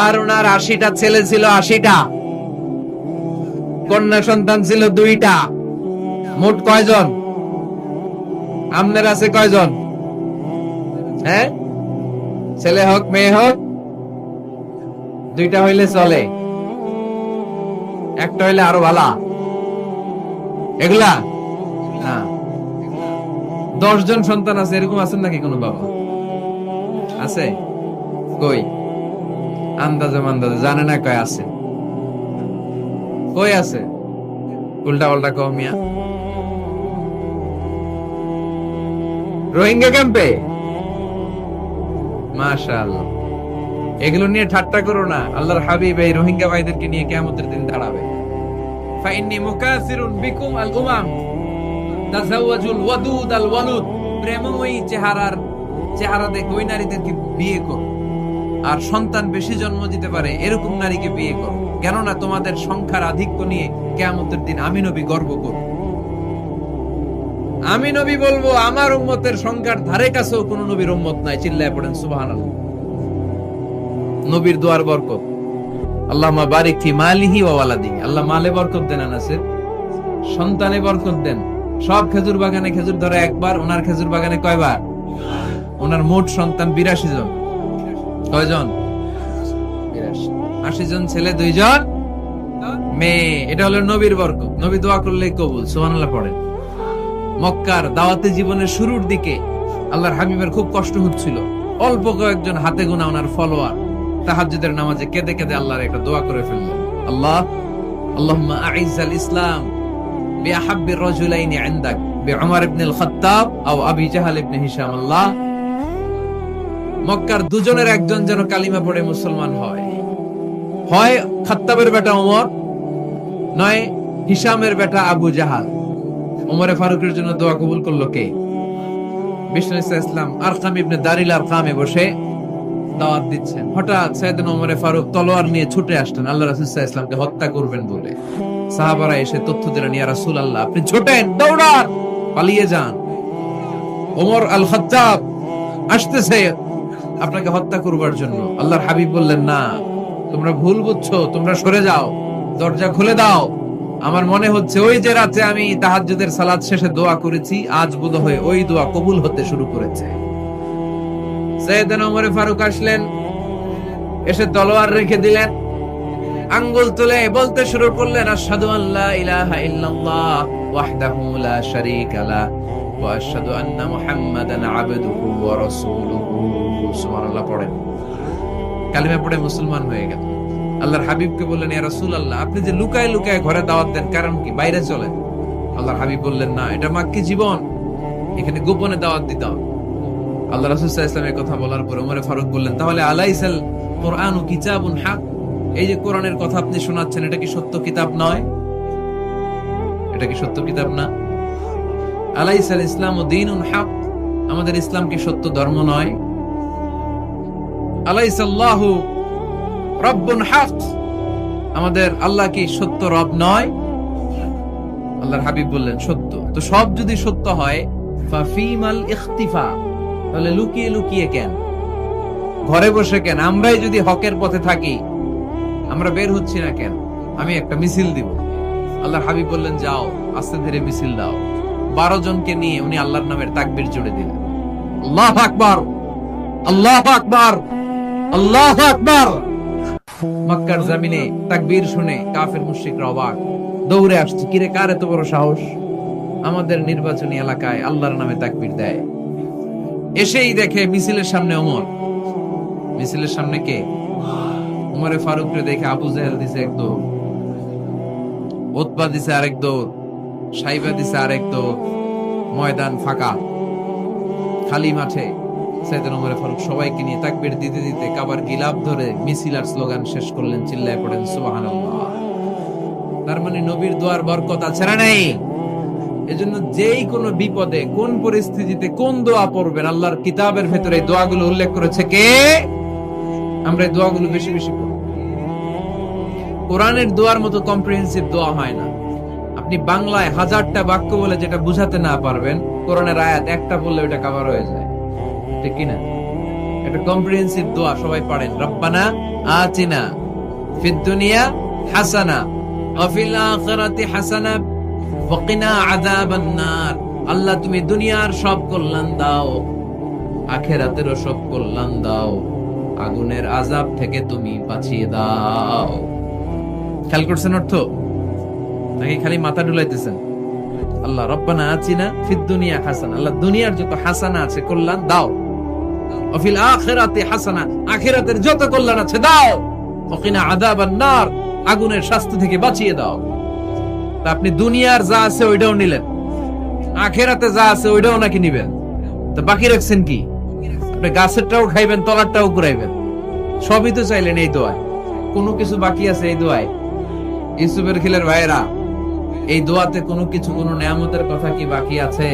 আর ওনার 80টা ছেলে ছিল, 80টা কন্যা সন্তান ছিল 2টা। মোট কয়জন? আপনার আছে কয়জন? হ্যাঁ, ছেলে হোক মেয়ে হোক 2টা হইলে চলে, একটা হইলে আরো ভালো। এগুলা না, 10 জন সন্তান আছে এরকম আছেন নাকি কোনো বাবা? আছে? কই? আন্দাজে মান্দাজে জানে না কয় আছে। কই আছে? উল্টা পাল্টা কও মিয়া। রোহিঙ্গা ক্যাম্পে? মাশাআল্লাহ। এগুলো নিয়ে ঠাট্টা করো না। আল্লাহর হাবিব এই রোহিঙ্গা ভাইদেরকে নিয়ে কিয়ামতের দিন দাঁড়াবে। ফাইন্নী মুকাসিরুন বিকুম আল উমাম তাজাওয়াজুল ওয়াদুদ আল ওয়ালুদ। প্রেমময়ী চেহারা দেখে ওই নারীদেরকে বিয়ে করো, আর সন্তান বেশি জন্ম দিতে পারে এরকম নারীকে বিয়ে করো, কেননা তোমাদের সংখ্যার আধিক্য নিয়ে কিয়ামতের দিন আমি নবী গর্ব করব। আমি নবী বলবো আমার উম্মতের সংখ্যার ধারে কাছেও কোন নবীর উম্মত নাই। চিল্লায় পড়েন সুবহানাল্লাহ। নবীর দোয়ার বরকত। আল্লাহুম্মা বারিক ফি মালিহি ওয়া ওয়ালাদিহি। আল্লাহ মালে বরকত দেন, আনাসের সন্তানে বরকত দেন। সব খেজুর বাগানে খেজুর ধরে একবার, ওনার খেজুর বাগানে কয়বার? ওনার মোট সন্তান 82 জন। কয়জন? 82। 80 জন ছেলে, 2 জন মেয়ে। এটা হলো নবীর বরকত। নবী দোয়া করলেই কবুল। সুবহানাল্লাহ পড়েন। মক্কার দাওয়াতে জীবনের শুরুর দিকে আল্লাহর হাবিবের খুব কষ্ট হচ্ছিল। অল্প কয়েকজন হাতে গোনা ওনার ফলোয়ার তাহাজ্জুদের নামাজে কেঁদে কেঁদে আল্লাহর একটা দোয়া করে ফেললেন। আল্লাহুম্মা আইজ্জাল ইসলাম বিআহাব্বির রাজুলাইনি ইনদাক বিউমর ইবনে আল খাত্তাব আও আবি জাহল ইবনে হিশাম। আল্লাহ, মক্কার দুজনের একজন যেন কালিমা পড়ে মুসলমান হয়। হয় খাত্তাবের বেটা ওমর, নয় হিশামের বেটা আবু জাহাল। ওমরে ফারুকের জন্য দোয়া কবুল করলো কে? বিষ্ণু ইসলাম আরকাম ইবনে দারিল আরকামে বসে দাওয়াত দিচ্ছেন। হঠাৎ সাইয়েদনা ওমরে ফারুক তলোয়ার নিয়ে ছুটে আসলেন আল্লাহ রাসূল সাল্লাল্লাহু আলাইহি ওয়াসাল্লামকে হত্যা করবেন বলে। সাহাবারা এসে তথ্য দিলেন, ইয়া রাসূলুল্লাহ আপনি ছোটেন, দৌড়ান, পালিয়ে যান, ওমর আল খাত্তাব আসতেছে আপনাকে হত্যা করবার জন্য। আল্লাহর হাবিব বললেন, না, তোমরা ভুল বুঝছো, তোমরা সরে যাও, দরজা খুলে দাও। আমার মনে হচ্ছে ওই যে রাতে আমি তাহাজ্জুদের সালাত শেষে দোয়া করেছি, আজ বোধহয় ওই দোয়া কবুল হতে শুরু করেছে। সাইয়েদনা ওমর ফারুক আসলেন, এসে তলোয়ার রেখে দিলেন, আঙ্গুল তুলে বলতে শুরু করলেন, আশহাদু আল্লা ইলাহা ইল্লাল্লাহ ওয়াহদাহু লা শারীকা লাহু ওয়া আশহাদু আন্না মুহাম্মাদান আবদুহু ওয়া রাসূলুহু। সুবহানাল্লাহ পড়েন। কালিমা পড়ে মুসলমান হয়ে গেল। আল্লাহর হাবিবকে বললেন, ইয়া রাসূলুল্লাহ আপনি যে লুকায় লুকায় ঘরে দাওয়াত দেন, কারণ কি? বাইরে চলেন। আল্লাহর হাবিব বললেন, না, এটা মাক্কি জীবন, এখানে গোপনে দাওয়াত দিতে হবে। আল্লাহ রাসূল সাল্লাল্লাহু আলাইহি ওয়াসাল্লামের কথা বলার পর ওমর ফারুক বললেন, তাহলে আলাইসাল কুরআনু কিতাবুন হক, এই যে কোরআনের কথা আপনি শোনাচ্ছেন এটা কি সত্য কিতাব নয়? এটা কি সত্য কিতাব না? আলাইসাল ইসলামু দীনুন হক, আমাদের ইসলাম কি সত্য ধর্ম নয়? আলাইসাল্লাহু রব্বুন হক, আমাদের আল্লাহ কি সত্য রব নয়? আল্লাহর হাবিব বললেন, সত্য। তো সব যদি সত্য হয়, ফাফিমাল ইখতিফা, তাহলে লুকিয়ে লুকিয়ে কেন, ঘরে বসে কেন? আমরাই যদি হকের পথে থাকি, আমরা বের হচ্ছি না কেন? আমি একটা মিছিল দিব। আল্লাহর হাবিব বললেন, যাও, আস্তে ধীরে মিছিল দাও। 12 জনকে নিয়ে উনি আল্লাহর নামের তাকবীর জুড়ে দিলেন। আল্লাহু আকবার, আল্লাহু আকবার, আল্লাহু আকবার। মক্কার জমিনে তাকবীর শুনে কাফের মুশরিকরা অবাক, দৌড়ে আসছে, কিরে কার এত বড় সাহস আমাদের নির্বাচনী এলাকায় আল্লাহর নামে তাকবীর দেয়। এসেই দেখে মিছিলের সামনে ওমর। মিছিলের সামনে কে? ওমরে ফারুককে দেখে আবু জাহেল দিছে এক দৌড়, উতবা দিছে আরেক দৌড়, সাইবা দিছে আরেক দৌড়। ময়দান ফাঁকা, খালি মাঠে সাইয়েদনা ওমর ফারুক সবাইকে নিয়ে তাকবীর দিতে দিতে কাবার গিলাফ ধরে মিছিল আর স্লোগান শেষ করলেন, চিল্লায় পড়েন সুবহানাল্লাহ। তার মানে নবীর দোয়ার বরকত আছে না নাই? এজন্য যেই কোনো বিপদে কোন পরিস্থিতিতে কোন দোয়া পড়বেন, আল্লাহর কিতাবের ভেতরে এই দোয়াগুলো উল্লেখ করেছে কে? আমরা এই দোয়াগুলো বেশি বেশি পড়ব। কোরআনের দোয়ার মতো কম্প্রিহেন্সিভ দোয়া হয় না। আপনি বাংলায় 1000টা বাক্য বলে যেটা বুঝাতে না পারবেন, কোরআনের আয়াত একটা বললে ওটা কভার হয়ে যায়, ঠিক কি না? এটা কম্প্রিহেন্সিভ দোয়া, সবাই পড়েন। রব্বানা আতিনা ফিদ দুনিয়া হাসানা ওয়া ফিল আখিরাতি হাসানা ওয়া কিনা আযাবান নার। আল্লাহ তুমি দুনিয়ার সব কল্যাণ দাও, আখিরাতেরও সব কল্যাণ দাও, আগুনের আযাব থেকে তুমি বাঁচিয়ে দাও। খেয়াল করছেন অর্থ নাকি খালি মাথা ডুলাইতেছেন? আল্লাহ রব্বানা আতিনা ফিদ দুনিয়া হাসানা, আল্লাহ দুনিয়ার যত হাসানা আছে কল্যাণ দাও, ওয়া ফিল আখিরাতি হাসানা, আখিরাতের যত কল্যাণ আছে দাও, ওয়া কিনা আযাবান নার, আগুনের শাস্তি থেকে বাঁচিয়ে দাও। তা আপনি দুনিয়ার যা আছে ওইটাও নিলেন, আখিরাতে যা আছে ওইটাও নাকি নিবেন, তো বাকি রাখছেন কি? আপনি গাছেরটাও খাইবেন, তলারটাও কুড়াইবেন, সবই তো চাইলেন এই দোয়ায়। কোনো কিছু বাকি আছে এই দোয়ায়? ইউসুফের খিলের ভাইয়েরা, এই দোয়াতে কোনো কিছু, কোনো নিয়ামতের কথা কি বাকি আছে?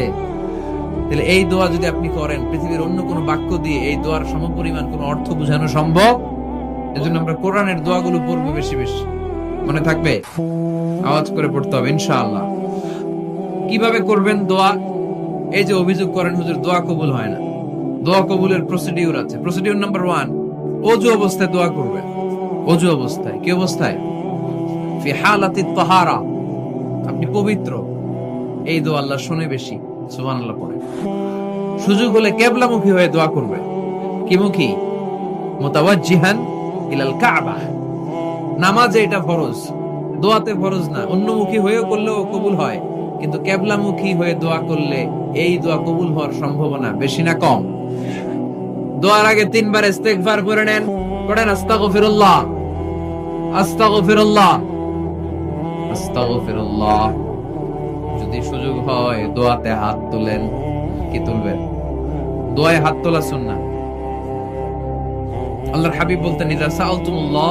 তাহলে এই দোয়া যদি আপনি করেন, পৃথিবীর অন্য কোনো বাক্য দিয়ে এই দোয়ার সমপরিমাণ কোনো অর্থ বোঝানো সম্ভব? এজন্য আমরা কোরআনের দোয়াগুলো পড়বো বেশি বেশি। মনে থাকবে? আওয়াজ করে পড়তে হবে ইনশাআল্লাহ। কিভাবে করবেন দোয়া? এই যে অভিযোগ করেন হুজুর দোয়া কবুল হয় না, দোয়া কবুলের প্রসিডিউর আছে। প্রসিডিউর নাম্বার 1, ওযু অবস্থায় দোয়া করবেন। ওযু অবস্থায়, কি অবস্থায়? ফি হালাতিত তাহারা, আপনি পবিত্র, এই দোয়া আল্লাহ শুনে বেশি, সুবহানাল্লাহ পড়ে। সুযোগ হলে কিবলামুখী হয়ে দোয়া করবেন। কি মুখী? মুতাওয়াজ্জিহান ইলাল কাবা। নামাজে এটা ফরজ, দোয়াতে ফরজ না। অন্যমুখী হয়েও করলেও কবুল হয়, কিন্তু কিবলামুখী হয়ে দোয়া করলে এই দোয়া কবুল হওয়ার সম্ভাবনা বেশি না কম? দোয়ার আগে 3 বার ইস্তিগফার করে নেন, পড়েন আস্তাগফিরুল্লাহ আস্তাগফিরুল্লাহ আস্তাগফিরুল্লাহ। যদি সুযোগ হয় দোয়াতে হাত তুলেন। কি তুলবেন? দোয়ায় হাত তোলা সুন্নাহ। আল্লাহর হাবিব বলতেন, ইযা সাআলতুমুল্লাহ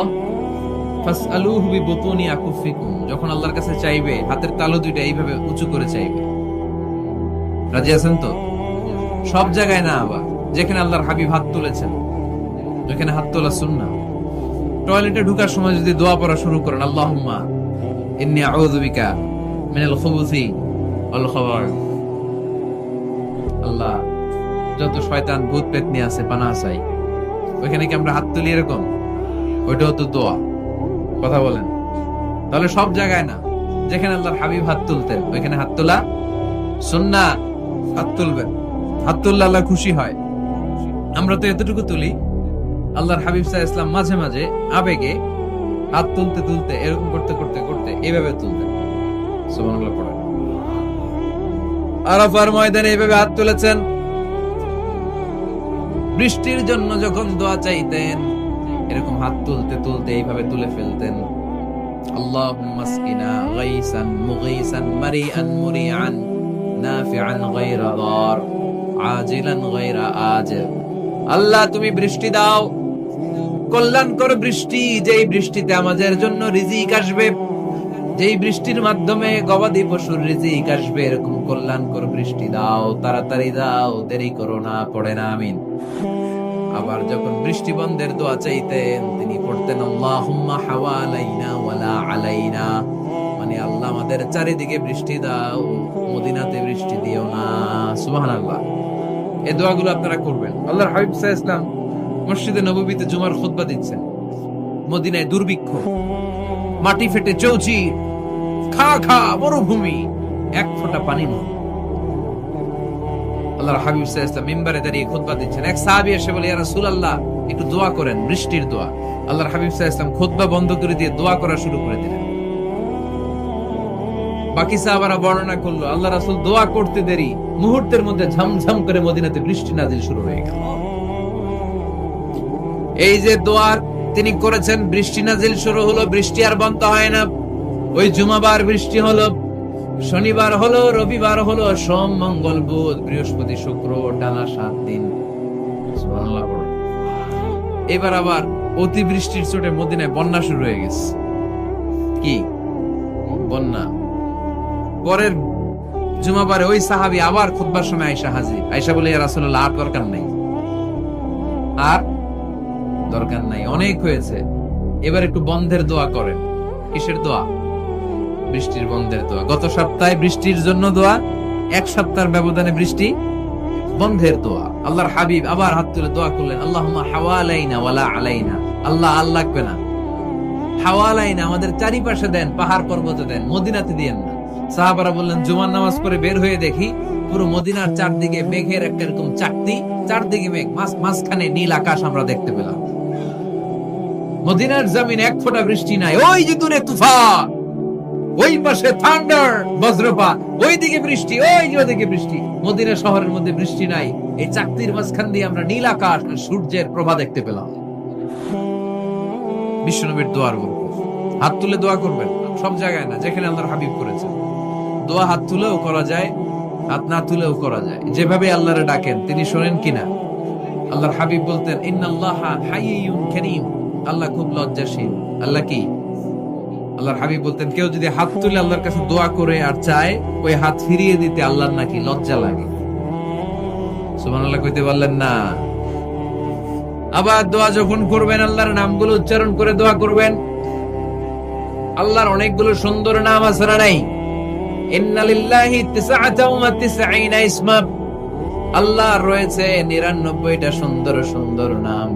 ফাসআলুহু বিবুতুনি আকুফিকুম, যখন আল্লাহর কাছে চাইবে হাতের তালু দুইটা এইভাবে উঁচু করে চাইবে। রাজি আছেন তো? সব জায়গায় না, আবার যেখানে আল্লাহর হাবিব হাত তুলেছেন ওখানে হাত তোলা সুন্নাহ। টয়লেটে ঢোকার সময় যদি দোয়া পড়া শুরু করেন, আল্লাহুম্মা ইন্নী আউযু বিকা মিনাল খুবুসি ওয়াল খাবাইস, আল্লাহ যত শয়তান ভূত পেতনি আছে পানাহ চাই, ওইখানে কি আমরা হাত তুলি এরকম? ওইটাও তো দোয়া। কথা বলেন? তাহলে সব জায়গায় না, যেখানে আল্লাহর হাবিব হাত তুলতেন ওইখানে হাত তোলা সুন্নাহ। হাত তুলবেন, হাত তুললে আল্লাহ খুশি হয়। আমরা তো এতটুকু তুলি, আল্লাহর হাবিব সাল্লাল্লাহু আলাইহি ওয়াসাল্লাম মাঝে মাঝে আবেগে হাত তুলতে তুলতে এরকম করতে করতে করতে এইভাবে তুলতেন। সুবহানাল্লাহ পড়েন। আরাফার ময়দানে এইভাবে হাত তুলেছেন। বৃষ্টির জন্য যখন দোয়া চাইতেন এরকম হাত তুলতে তুলতে এইভাবে তুলে ফেলতেন। আল্লাহুম্মা আসকিনা গাইসান মুগীসান মারিআন মুরিআন নাফিআন গায়রা দার আজিলান গায়রা আজিল। আল্লাহ তুমি বৃষ্টি দাও, কল্যাণকর বৃষ্টি, যেই বৃষ্টিতে আমাদের জন্য রিজিক আসবে, যেই বৃষ্টির মাধ্যমে গবাদি পশুর রিজিক আসবে, এরকম কল্যাণকর বৃষ্টি দাও, তাড়াতাড়ি দাও, দেরি করো না। পড়ে না আমিন। আবার যখন বৃষ্টি বন্ধের দোয়া চাইতেন তিনি পড়তেন আল্লাহুম্মা হাওয়ালাইনা ওয়ালা আলাইনা, মানে আল্লাহ আমাদের চারিদিকে বৃষ্টি দাও, মদিনাতে বৃষ্টি দিও না। সুবহানাল্লাহ। এই দোয়াগুলো আপনারা করবেন। আল্লাহর হাবিব সাল্লাল্লাহু আলাইহি ওয়াসাল্লাম মসজিদে নববীতে জুমার খুতবা দিচ্ছেন। মদিনায় দুর্ভিক্ষ, মাটি ফেটে চৌচি, খা খা মরুভূমি, এক ফোঁটা পানি নেই। আল্লাহর হাবিব সাল্লাল্লাহু আলাইহি ওয়াসাল্লাম মিম্বারে দাঁড়িয়ে খুতবা দিচ্ছেন। এক সাহাবী এসে বলে, ইয়া রাসূলুল্লাহ একটু দোয়া করেন, বৃষ্টির দোয়া। আল্লাহর হাবিব সাল্লাল্লাহু আলাইহি ওয়াসাল্লাম খুতবা বন্ধ করে দিয়ে দোয়া করা শুরু করে দিলেন। বাকি সাহাবারা বর্ণনা করলো, আল্লাহ রাসূল দোয়া করতে দেরি, মুহূর্তের মধ্যে ঝমঝম করে মদিনাতে বৃষ্টি নাজিল শুরু হয়ে গেল। এই যে দোয়া তিনি করেছেন, বৃষ্টি নাজিল শুরু হলো, বৃষ্টি আর বন্ধ হয় না। ওই জুমাবার বৃষ্টি হলো, শনিবার হলো, রবিবার হলো, সোম মঙ্গল বুধ বৃহস্পতি শুক্র, টানা 7 দিন। সুবহানাল্লাহ পড়ো। এবার আবার অতিবৃষ্টির চোটে মদিনায় বন্যা শুরু হয়ে গেছে। কি বন্যা? পরের জুমাবারে ওই সাহাবী আবার খুতবার সময় আয়েশা হাজির। আয়েশা বলে, ইয়া রাসূলুল্লাহ, আর দরকার নাই, আর দরকার নাই, অনেক হয়েছে, এবার একটু বন্ধের দোয়া করেন। কিসের দোয়া? বৃষ্টির বন্ধের দোয়া। গত সপ্তাহে বৃষ্টির জন্য দোয়া, এক সপ্তাহের ব্যবধানে বৃষ্টি বন্ধের দোয়া। আল্লাহর হাবিব আবার হাত তুলে দোয়া করলেন, আল্লাহুম্মা হাওয়ালাইনা ওয়ালা আলাইনা। আল্লাহ আল্লাহ লাগবে না, হাওয়ালাইনা আমাদের চারিপাশে দেন, পাহাড় পর্বতে দেন, মদিনাতে দিয়েন না। সাহাবারা বললেন, জুমার নামাজ পড়ে বের হয়ে দেখি পুরো মদিনার চারদিকে মেঘের একটা এরকম চাকতি, চারদিকে মেঘ, মাঝখানে নীল আকাশ আমরা দেখতে পেলাম। মদিনার জমিন এক ফোঁটা বৃষ্টি নাই। ওই যে দূরে তুফান, ওই পাশে থান্ডার, বজ্রপাত, ওইদিকে বৃষ্টি, ওই যে ওদিকে বৃষ্টি। মদিনা শহরের মধ্যে বৃষ্টি নাই, এই চাকতির মাঝখান দিয়ে আমরা নীল আকাশ আর সূর্যের প্রভা দেখতে পেলাম। বিশ্বনবীর দোয়ার বরকত। হাত তুলে দোয়া করবেন, সব জায়গায় না, যেখানে আল্লাহর হাবিব করেছেন। দোয়া হাত তুলেও করা যায়, হাত না তুলেও করা যায়, যেভাবে আল্লাহরে ডাকেন তিনি শোনেন কিনা। আল্লাহর হাবিব বলতেন, ইন্নাল্লাহা হাইয়ুন কারীম, আল্লাহ খুব লজ্জাশীল। আল্লাহ কি? আল্লাহর হাবিব বলতেন, কেউ যদি হাত তুলে আল্লাহর কাছে দোয়া করে আর চায়, ওই হাত ফিরিয়ে দিতে আল্লাহর নাকি লজ্জা লাগে। সুবহানাল্লাহ কইতে পারলেন না? আবার দোয়া যখন করবেন, আল্লাহর নামগুলো উচ্চারণ করে দোয়া করবেন। আল্লাহর অনেকগুলো সুন্দর নাম আছে না নাই? ইন্না লিল্লাহি 99 ইসমা, আল্লাহর রয়েছে 99টা সুন্দর সুন্দর নাম।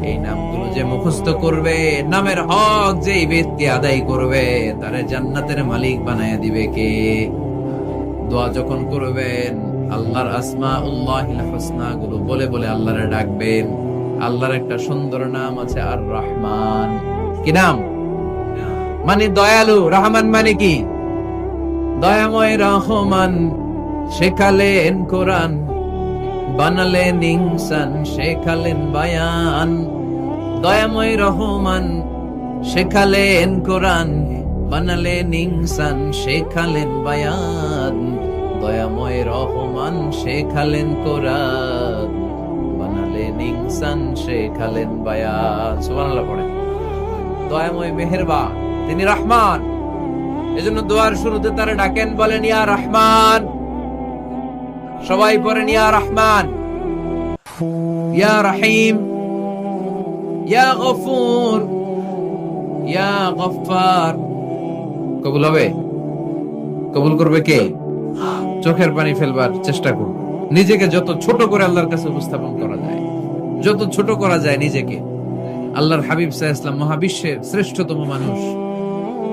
এই নামগুলো যে মুখস্থ করবে, নামের হক যেই ব্যক্তি আদায় করবে, তারে জান্নাতের মালিক বানায়া দিবে কে? দোয়া যখন করবেন, আল্লাহর আসমাউল্লাহিল হুসনা গুলো বলে বলে আল্লাহরে ডাকবেন। আল্লাহর একটা সুন্দর নাম আছে আর রহমান। কি নাম? মানে দয়ালু। রহমান মানে কি? দয়াময় রহমান শেখালেন কোরআন, বানালেন ইনসান, শেখালেন বায়ান। দয়াময় রহমান শেখালেন কোরআন, বানালেন ইনসান, শেখালেন বায়ান। দয়াময় রহমান শেখালেন কোরআন, বানালেন ইনসান, শেখালেন বায়ান। সুবহানাল্লাহ পড়ে। দয়াময় মেহেরবান, তিনি রহমান। এজন্য দোয়ার শুরুতে তারা ডাকেন, বলেন ইয়া রহমান। সবাই পড়েন ইয়া রহমান, ইয়া রহিম, ইয়া গফুর, ইয়া গফফার। কবুল হবে? কবুল করবে কে? চোখের পানি ফেলবার চেষ্টা করবে। নিজেকে যত ছোট করে আল্লাহর কাছে উপস্থাপন করা যায়, যত ছোট করা যায় নিজেকে। আল্লাহর হাবিব সাল্লাল্লাহু আলাইহি ওয়াসাল্লাম মহাবিশ্বের শ্রেষ্ঠতম মানুষ,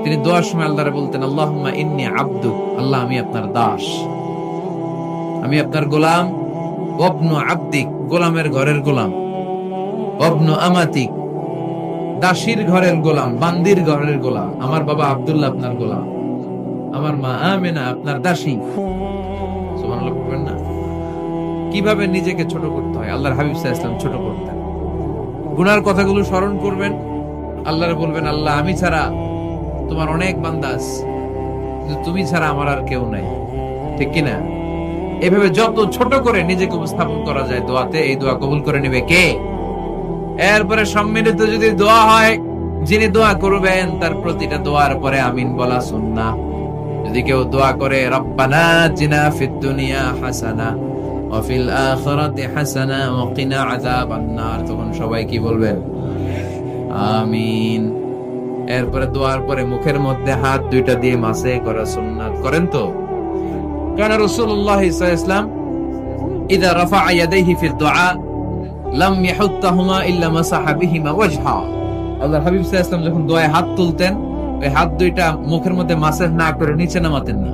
তিনি দোয়ার সময় আল্লাহরে বলতেন, আল্লাহুম্মা ইন্নী আবদুক, আল্লাহ আমি আপনার দাস, আমি আপনার গোলাম। ওয়াবনু আবদিক, গোলামের ঘরের গোলাম। ওয়াবনু আমাতিক, দাসীর ঘরের গোলাম, বান্দির ঘরের গোলাম। আমার বাবা আব্দুল্লাহ আপনার গোলাম, আমার মা আমেনা আপনার দাসী। সুবহানাল্লাহ বলবেন না? কিভাবে নিজেকে ছোট করতে হয় আল্লাহর হাবিব সাল্লাল্লাহু আলাইহি ওয়াসাল্লাম ছোট করতেন। গুনার কথাগুলো স্মরণ করবেন, আল্লাহরে বলবেন, আল্লাহ আমি ছাড়া তোমার অনেক বান্দা আছে, কিন্তু তুমি ছাড়া আমার আর কেউ নাই। ঠিক কিনা? এভাবে যত ছোট করে নিজেকে উপস্থাপন করা যায় দোয়াতে, এই দোয়া কবুল করে নেবে কে? এরপরে সম্মিলিত যদি দোয়া হয়, যিনি দোয়া করবেন তার প্রতিটা দোয়ার পরে আমিন বলা সুন্নাহ। যদি কেউ দোয়া করে রব্বানা আতিনা ফিদ দুনিয়া হাসানা ওয়া ফিল আখিরাতি হাসানা ওয়া কিনা আযাবান নার, তখন সবাই কি বলবেন? আমিন। এরপরে দোয়ার পরে মুখের মধ্যে হাত দুইটা দিয়ে মাসে করা সুন্নাত। করেন তো? কারণ রাসূলুল্লাহ সাল্লাল্লাহু আলাইহি ওয়াসাল্লাম ইযা রাফা'a ইয়াদাইহি ফিদ দুআ লাম ইয়াহুত্তাহুমা ইল্লা মাসাহা বিহিমা ওয়াজহা। আল্লাহর হাবিব সাল্লাল্লাহু আলাইহি ওয়াসাল্লাম যখন দোয়ায় হাত তুলতেন, ওই হাত দুইটা মুখের মধ্যে মাসে না করে নিচে নামাতেন না।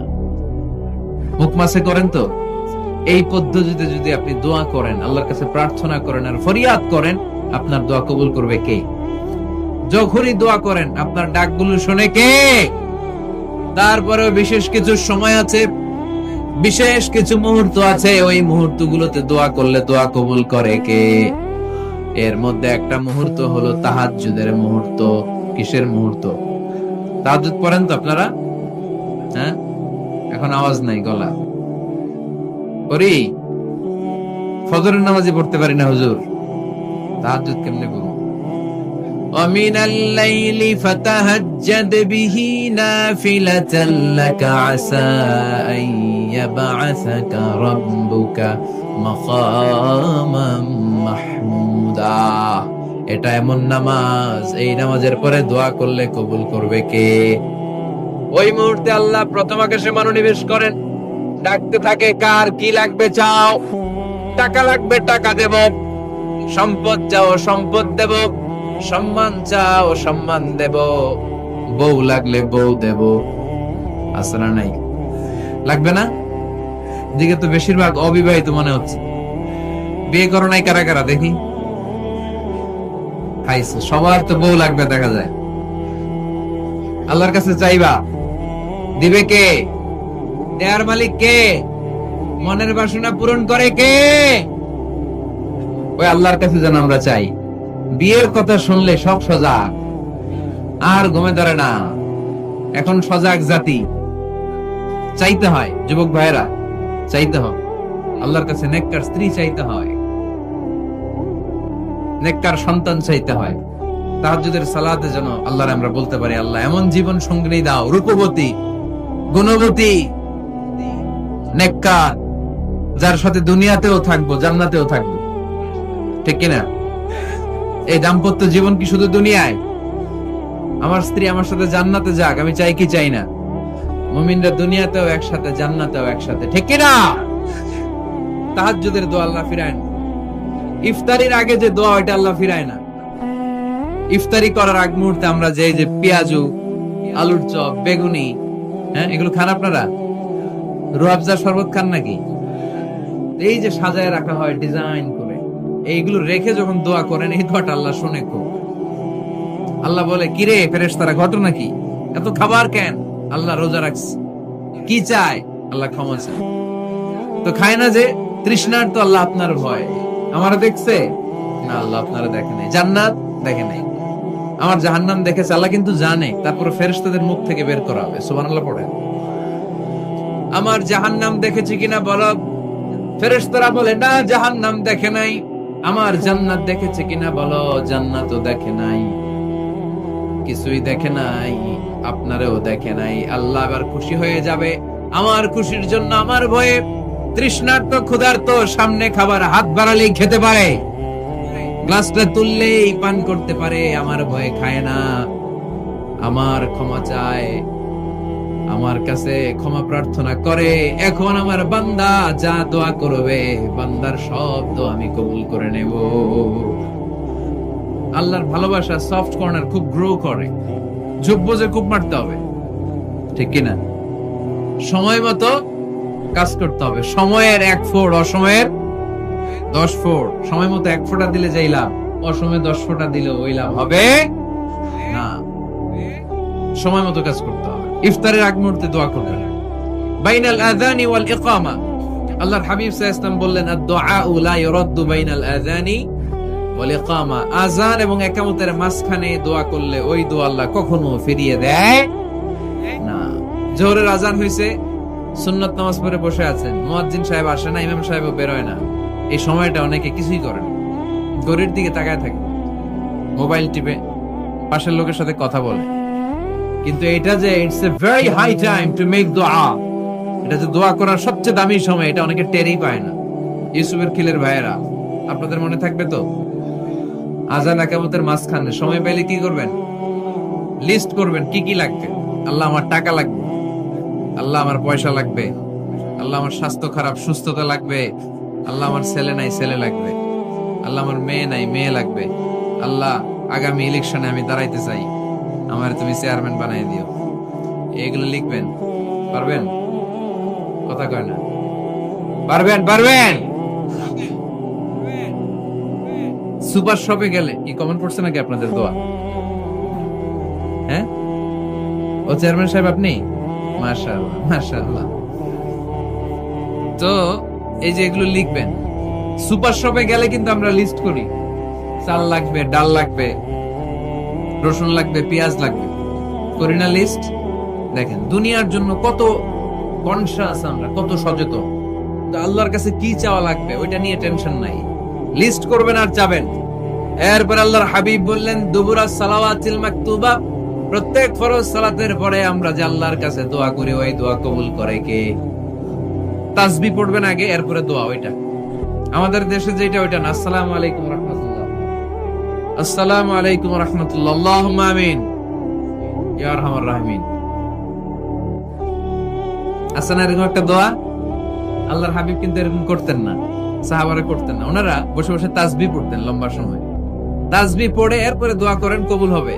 মুখ মাসে করেন তো? এই পদ্ধতিতে যদি আপনি দোয়া করেন, আল্লাহর কাছে প্রার্থনা করেন আর ফরিয়াদ করেন, আপনার দোয়া কবুল করবে কে? যখনই দোয়া করেন আপনার ডাকগুলো শুনে কে? তারপরেও বিশেষ কিছু সময় আছে, বিশেষ কিছু মুহূর্ত আছে, ওই মুহূর্তগুলোতে দোয়া করলে দোয়া কবুল করে কে? এর মধ্যে একটা মুহূর্ত হলো তাহাজ্জুদের মুহূর্ত। কিসের মুহূর্ত? তাহাজ্জুদ পড়েন তো আপনারা? হ্যাঁ, এখন আওয়াজ নাই, গলা পড়ি। ফজরের নামাজই পড়তে পারি না হুজুর, তাহাজ্জুদ কেমনে করব? ومن الليل فتهجد به نافلة لك عسى أن يبعثك ربك مقاما محمودا। এটা এমন নামাজ, এই নামাজের পরে দোয়া করলে কবুল করবে কে? ওই মুহূর্তে আল্লাহ প্রথম আকাশে মনোনিবেশ করেন, ডাকতে থাকে, কার কি লাগবে চাও? টাকা লাগবে টাকা দেব, সম্পদ চাও সম্পদ দেব, সম্মান চাও সম্মান দেব, বউ লাগলে বউ দেব। আছে না নাই? লাগবে না? দিকে তো বেশিরভাগ অবিবাহিত মনে হচ্ছে। বিয়ে করো নাই কারা কারা দেখি? খাইছে, সবার তো বউ লাগবে দেখা যায়। আল্লাহর কাছে চাইবা, দিবে কে? দেয়ার মালিক কে? মনের বাসনা পূরণ করে কে? ওই আল্লাহর কাছে যেন আমরা চাই। বিয়ের কথা শুনলে সব সজাগ, আর ঘুমে ধরে না। এখন সজাগ জাতি, চাইতে হয়। যুবক ভাইয়েরা, চাইতে হয় আল্লাহর কাছে, নেককার স্ত্রী চাইতে হয়, নেককার সন্তান চাইতে হয়। তাহাজ্জুদের সালাতে যেন আল্লাহর আমরা বলতে পারি, আল্লাহ এমন জীবন সঙ্গিনী দাও, রূপবতী, গুণবতী, নেককার, যার সাথে দুনিয়াতেও থাকবো জান্নাতেও থাকবো। ঠিক কিনা? এই দাম্পত্য জীবন কি শুধু দুনিয়ায়? আমার স্ত্রী আমার সাথে জান্নাতে যাক, আমি চাই কি চাই না? মুমিনরা দুনিয়াতেও একসাথে, জান্নাতেও একসাথে। ঠিক কিনা? তাহাজ্জুদের দোয়া আল্লাহ ফিরায় না। ইফতারির আগে যে দোয়া, ওইটা আল্লাহ ফিরায় না। ইফতারি করার আগ মুহূর্তে আমরা যে পেঁয়াজু, আলুর চপ, বেগুনি, হ্যাঁ, এগুলো খান আপনারা? রুয়াবজা শরবত খান নাকি? এই যে সাজায় রাখা হয় ডিজাইন করে, এইগুলো রেখে যখন দোয়া করেন, এই দোয়াটা আল্লাহ শুনে খুব। আল্লাহ বলে, কিরে ফেরেশতারা, ঘটনা কি? এত খাবার কেন? আল্লাহ রোজা রাখছে। কি চায়? আল্লাহ ক্ষমা চায়। তো খায় না যে তৃষ্ণার, তো আল্লাহ আপনার ভয়। আমারা দেখছে না? আল্লাহ আপনারা দেখে নাই। জান্নাত দেখে নাই, আমার জাহান্নাম দেখেছে। আল্লাহ কিন্তু জানে, তারপরে ফেরেশতাদের মুখ থেকে বের করা হবে। সুবহানাল্লাহ পড়ে। আমার জাহান্নাম দেখেছি কিনা বলো? ফেরেশতারা বলে, না জাহান্নাম দেখে নাই। আমার জান্নাত দেখেছে কিনা বলো? জান্নাতও দেখে নাই, কিছুই দেখে নাই, আপনারেও দেখে নাই। আল্লাহ আবার খুশি হয়ে যাবে। আমার খুশির জন্য, আমার ভয়ে তৃষ্ণার্ত ক্ষুধার্ত সামনে খাবার হাত বাড়ালেই খেতে পারে, গ্লাসটা তুললেই পান করতে পারে, আমার ভয়ে খায় না। আমার ক্ষমা চায়, আমার কাছে ক্ষমা প্রার্থনা করে। এখন আমার বান্দা যা দোয়া করবে, বান্দার সব দোয়া আমি কবুল করে নেব। আল্লাহর ভালোবাসা সফট কর্নার খুব গ্রো করে, ঝোপ বোঝে খুব মারতে হবে। ঠিক কিনা? সময় মতো কাজ করতে হবে। সময়ের 1 ফোঁট, অসময়ের 10 ফোঁট। সময় মতো 1 ফোঁটা দিলে যাই লাভ, অসময়ে 10 ফোঁটা দিলে ওই লাভ হবে না। সময় মতো কাজ করতে হবে। ইফতারের আগ মুহূর্তে দোয়া করবেন। বাইনাল আযানি ওয়াল ইকামা, আল্লাহর হাবিব সাল্লাল্লাহু আলাইহি ওয়াসাল্লাম বললেন, আদ-দুআউ লা ইউরাদ্দু বাইনাল আযানি ওয়াল ইকামা। আযান এবং ইকামতের মাঝখানে দোয়া করলে ওই দোয়া আল্লাহ কখনো ফিরিয়ে দেয় না। জোহরের আযান হইছে, সুন্নাত নামাজ পড়ে বসে আছেন, মুয়াজ্জিন সাহেব আসে না, ইমাম সাহেবও বের হয় না। এই সময়টা অনেকে কিছুই করেন, ঘড়ির দিকে তাকায় থাকে, মোবাইল টিপে, পাশের লোকের সাথে কথা বলে। কিন্তু এটা যে it's a very high time to make দোয়া, এটা যে দোয়া করার সবচেয়ে দামি সময়, এটা অনেকে টেরই পায় না। ইউসুফের খিলের ভাইয়েরা, আপনাদের মনে থাকবে তো? আযান ইকামতের মাঝখানে সময় পেলে কি করবেন? লিস্ট করবেন কি কি লাগবে। আল্লাহ আমার টাকা লাগবে, আল্লাহ আমার পয়সা লাগবে, আল্লাহ আমার স্বাস্থ্য খারাপ সুস্থতা লাগবে, আল্লাহ আমার ছেলে নাই ছেলে লাগবে, আল্লাহ আমার মেয়ে নাই মেয়ে লাগবে, আল্লাহ আগামী ইলেকশনে আমি দাঁড়াইতে চাই, আমার তুমি চেয়ারম্যান বানাই দিও। এগুলো লিখবেন। পারবেন? কথা কয় না। পারবেন? পারবেন? সুপার শপে গেলে কি কমেন্ট পড়ছে নাকি আপনাদের দোয়া? হ্যাঁ, ও চেয়ারম্যান সাহেব আপনি? মাশাআল্লাহ মাশাআল্লাহ। তো এই যে এগুলো লিখবেন। সুপার শপে গেলে কিন্তু আমরা লিস্ট করি, চাল লাগবে, ডাল লাগবে, রসুন লাগবে, পেঁয়াজ লাগবে, করি না লিস্ট? দেখেন দুনিয়ার জন্য কত কনশাস আমরা, কত সচেতন। আল্লাহর কাছে কি চাওয়া লাগবে ওইটা নিয়ে টেনশন নাই, লিস্ট করবেন আর যাবেন। এরপর আল্লাহর হাবিব বললেন দুবুরা সালাওয়াতিল মাকতুবা, প্রত্যেক ফরজ সালাতের পরে আমরা যে আল্লাহর কাছে দোয়া করি ওই দোয়া কবুল করে কে? তাসবিহ পড়বেন আগে, এরপরে দোয়া। ওইটা আমাদের দেশে যেটা ওইটা না। আসসালামু আলাইকুম রাহমাতুল্লাহ, আসসালামু আলাইকুম রাহমাতুল্লাহ, আল্লাহুম্মা আমিন ইয়া আরহামার রাহিমিন। আছে না এরকম একটা দোয়া? আল্লাহর হাবিব কিন্তু এরকম করতেন না, সাহাবারা করতেন না। ওনারা বসে বসে তাসবিহ পড়তেন লম্বা সময়। তাসবিহ পড়ে এরপরে দোয়া করেন, কবুল হবে।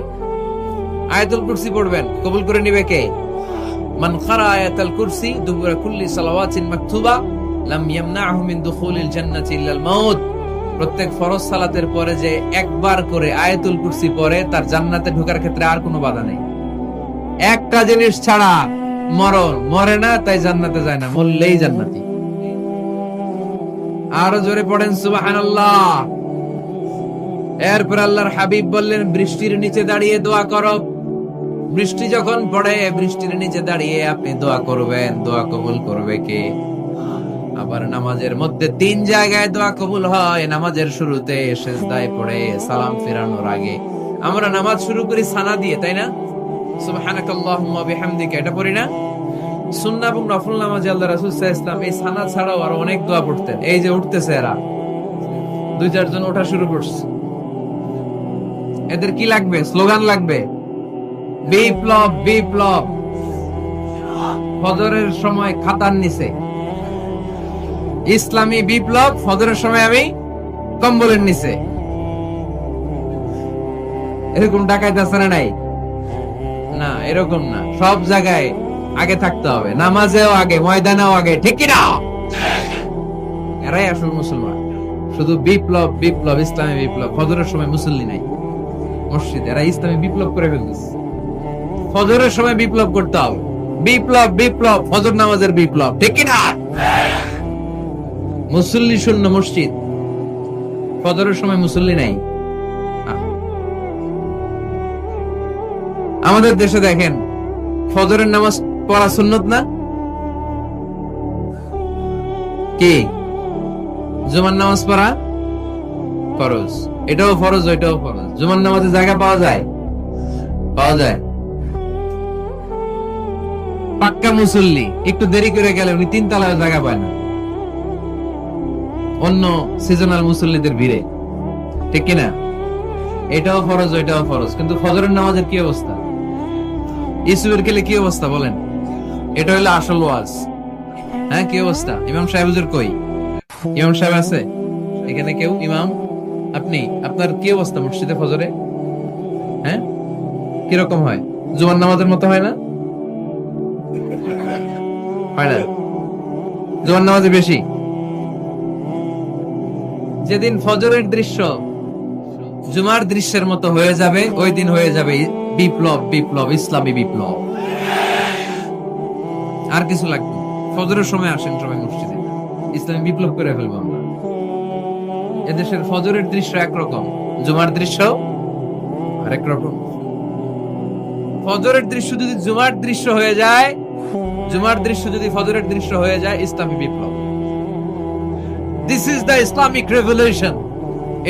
আয়াতুল কুরসি পড়বেন, কবুল করে নিবে কে? মান ক্বারা আয়াতুল কুরসি দুবুরা কুল্লি সালাওয়াতিন মাকতুবা লাম ইয়ামনাহু মিন দুখুলিল জান্নাতি ইল্লাল মাউত। প্রত্যেক ফরজ সালাতের পরে যে একবার করে আয়াতুল কুরসি পড়ে তার জান্নাতে ঢোকার ক্ষেত্রে আর কোনো বাধা নেই। একটা জিনিস ছাড়া, মরণ। মরে না তাই জান্নাতে যায় না, মরলেই জান্নাতি। আরো জোরে পড়েন সুবহানাল্লাহ। এরপর আল্লাহর হাবিব বললেন বৃষ্টির নিচে দাঁড়িয়ে দোয়া করো। বৃষ্টি যখন পড়ে বৃষ্টির নিচে দাঁড়িয়ে আপনি দোয়া করবেন, দোয়া কবুল করবে কে? আবার নামাজের মধ্যে 3 জায়গায় দোয়া কবুল হয়। নামাজের শুরুতে, সিজদায় পড়ে, সালাম ফেরানোর আগে। আমরা নামাজ শুরু করি সানা দিয়ে, তাই না? সুবহানাকাল্লাহুম্মা ওয়া বিহামদিকা, এটা পড়ি না? সুন্নাহ এবং নফল নামাজে আল্লাহ রাসূল সাল্লাল্লাহু আলাইহি ওয়াসাল্লাম এই সানা ছাড়াও আরো অনেক দোয়া পড়তেন। এই যে উঠতেছে এরা 2-4 জন ওঠা শুরু করছে, এদের কি লাগবে? স্লোগান লাগবে, বিপ্লব বিপ্লব। ফজরের সময় খাতার নিচে ইসলামী বিপ্লব, ফজরের সময় আমি কম্বলের নিচে। এরকম ডাকাইতে আছে না? নাই না, এরকম না। সব জায়গায় আগে থাকতে হবে, নামাজেও আগে, ময়দানেও আগে, ঠিক কিনা? এরাই আসল মুসলমান। শুধু বিপ্লব বিপ্লব, ইসলামী বিপ্লব। ফজরের সময় মুসল্লি নাই মসজিদে, এরা ইসলামী বিপ্লব করে ফেলতেছে। ফজরের সময় বিপ্লব করতে হবে, বিপ্লব বিপ্লব, ফজর নামাজের বিপ্লব, ঠিক কিনা? মুসল্লি শূন্য মসজিদ, ফজরের সময় মুসল্লি নাই। আমাদের দেশে দেখেন ফজরের নামাজ পড়া সুন্নত না? কি? জুমার নামাজ পড়া ফরজ। এটাও ফরজ, ওইটাও ফরজ। জুমার নামাজে জায়গা পাওয়া যায়? পাওয়া যায়। পাক্কা মুসল্লি একটু দেরি করে গেলে উনি 3 তলায় জায়গা পায় না, অন্য সিজনাল মুসল্লিদের ভিড়ে, ঠিক কিনা? এটাও ফরজ, ওইটাও ফরজ। কিন্তু ফজরের নামাজের কি অবস্থা? ইসুবের খেলে কি অবস্থা বলেন? এটা হলো আসল ওয়াজ। হ্যাঁ, কি অবস্থা? ইমাম সাহেব হুজুর কই? ইমাম সাহেব আছে এখানে কেউ? ইমাম আপনি, আপনার কি অবস্থা মসজিদে ফজরে? হ্যাঁ, কিরকম হয়? জুমার নামাজের মতো হয় না? হয় না? জুমার নামাজে বেশি। যেদিন ফজরের দৃশ্য জুমার দৃশ্যের মতো হয়ে যাবে, ওই দিন হয়ে যাবে বিপ্লব বিপ্লব, ইসলামী বিপ্লব। আর কিছু লাগবে? ফজরের সময় আসেন সবাই মসজিদে, ইসলামী বিপ্লব করে ফেলবো আমরা। এদেশের ফজরের দৃশ্য একরকম, জুমার দৃশ্য আরেক রকম। ফজরের দৃশ্য যদি জুমার দৃশ্য হয়ে যায়, জুমার দৃশ্য যদি ফজরের দৃশ্য হয়ে যায়, ইসলামী বিপ্লব। This is the Islamic revolution.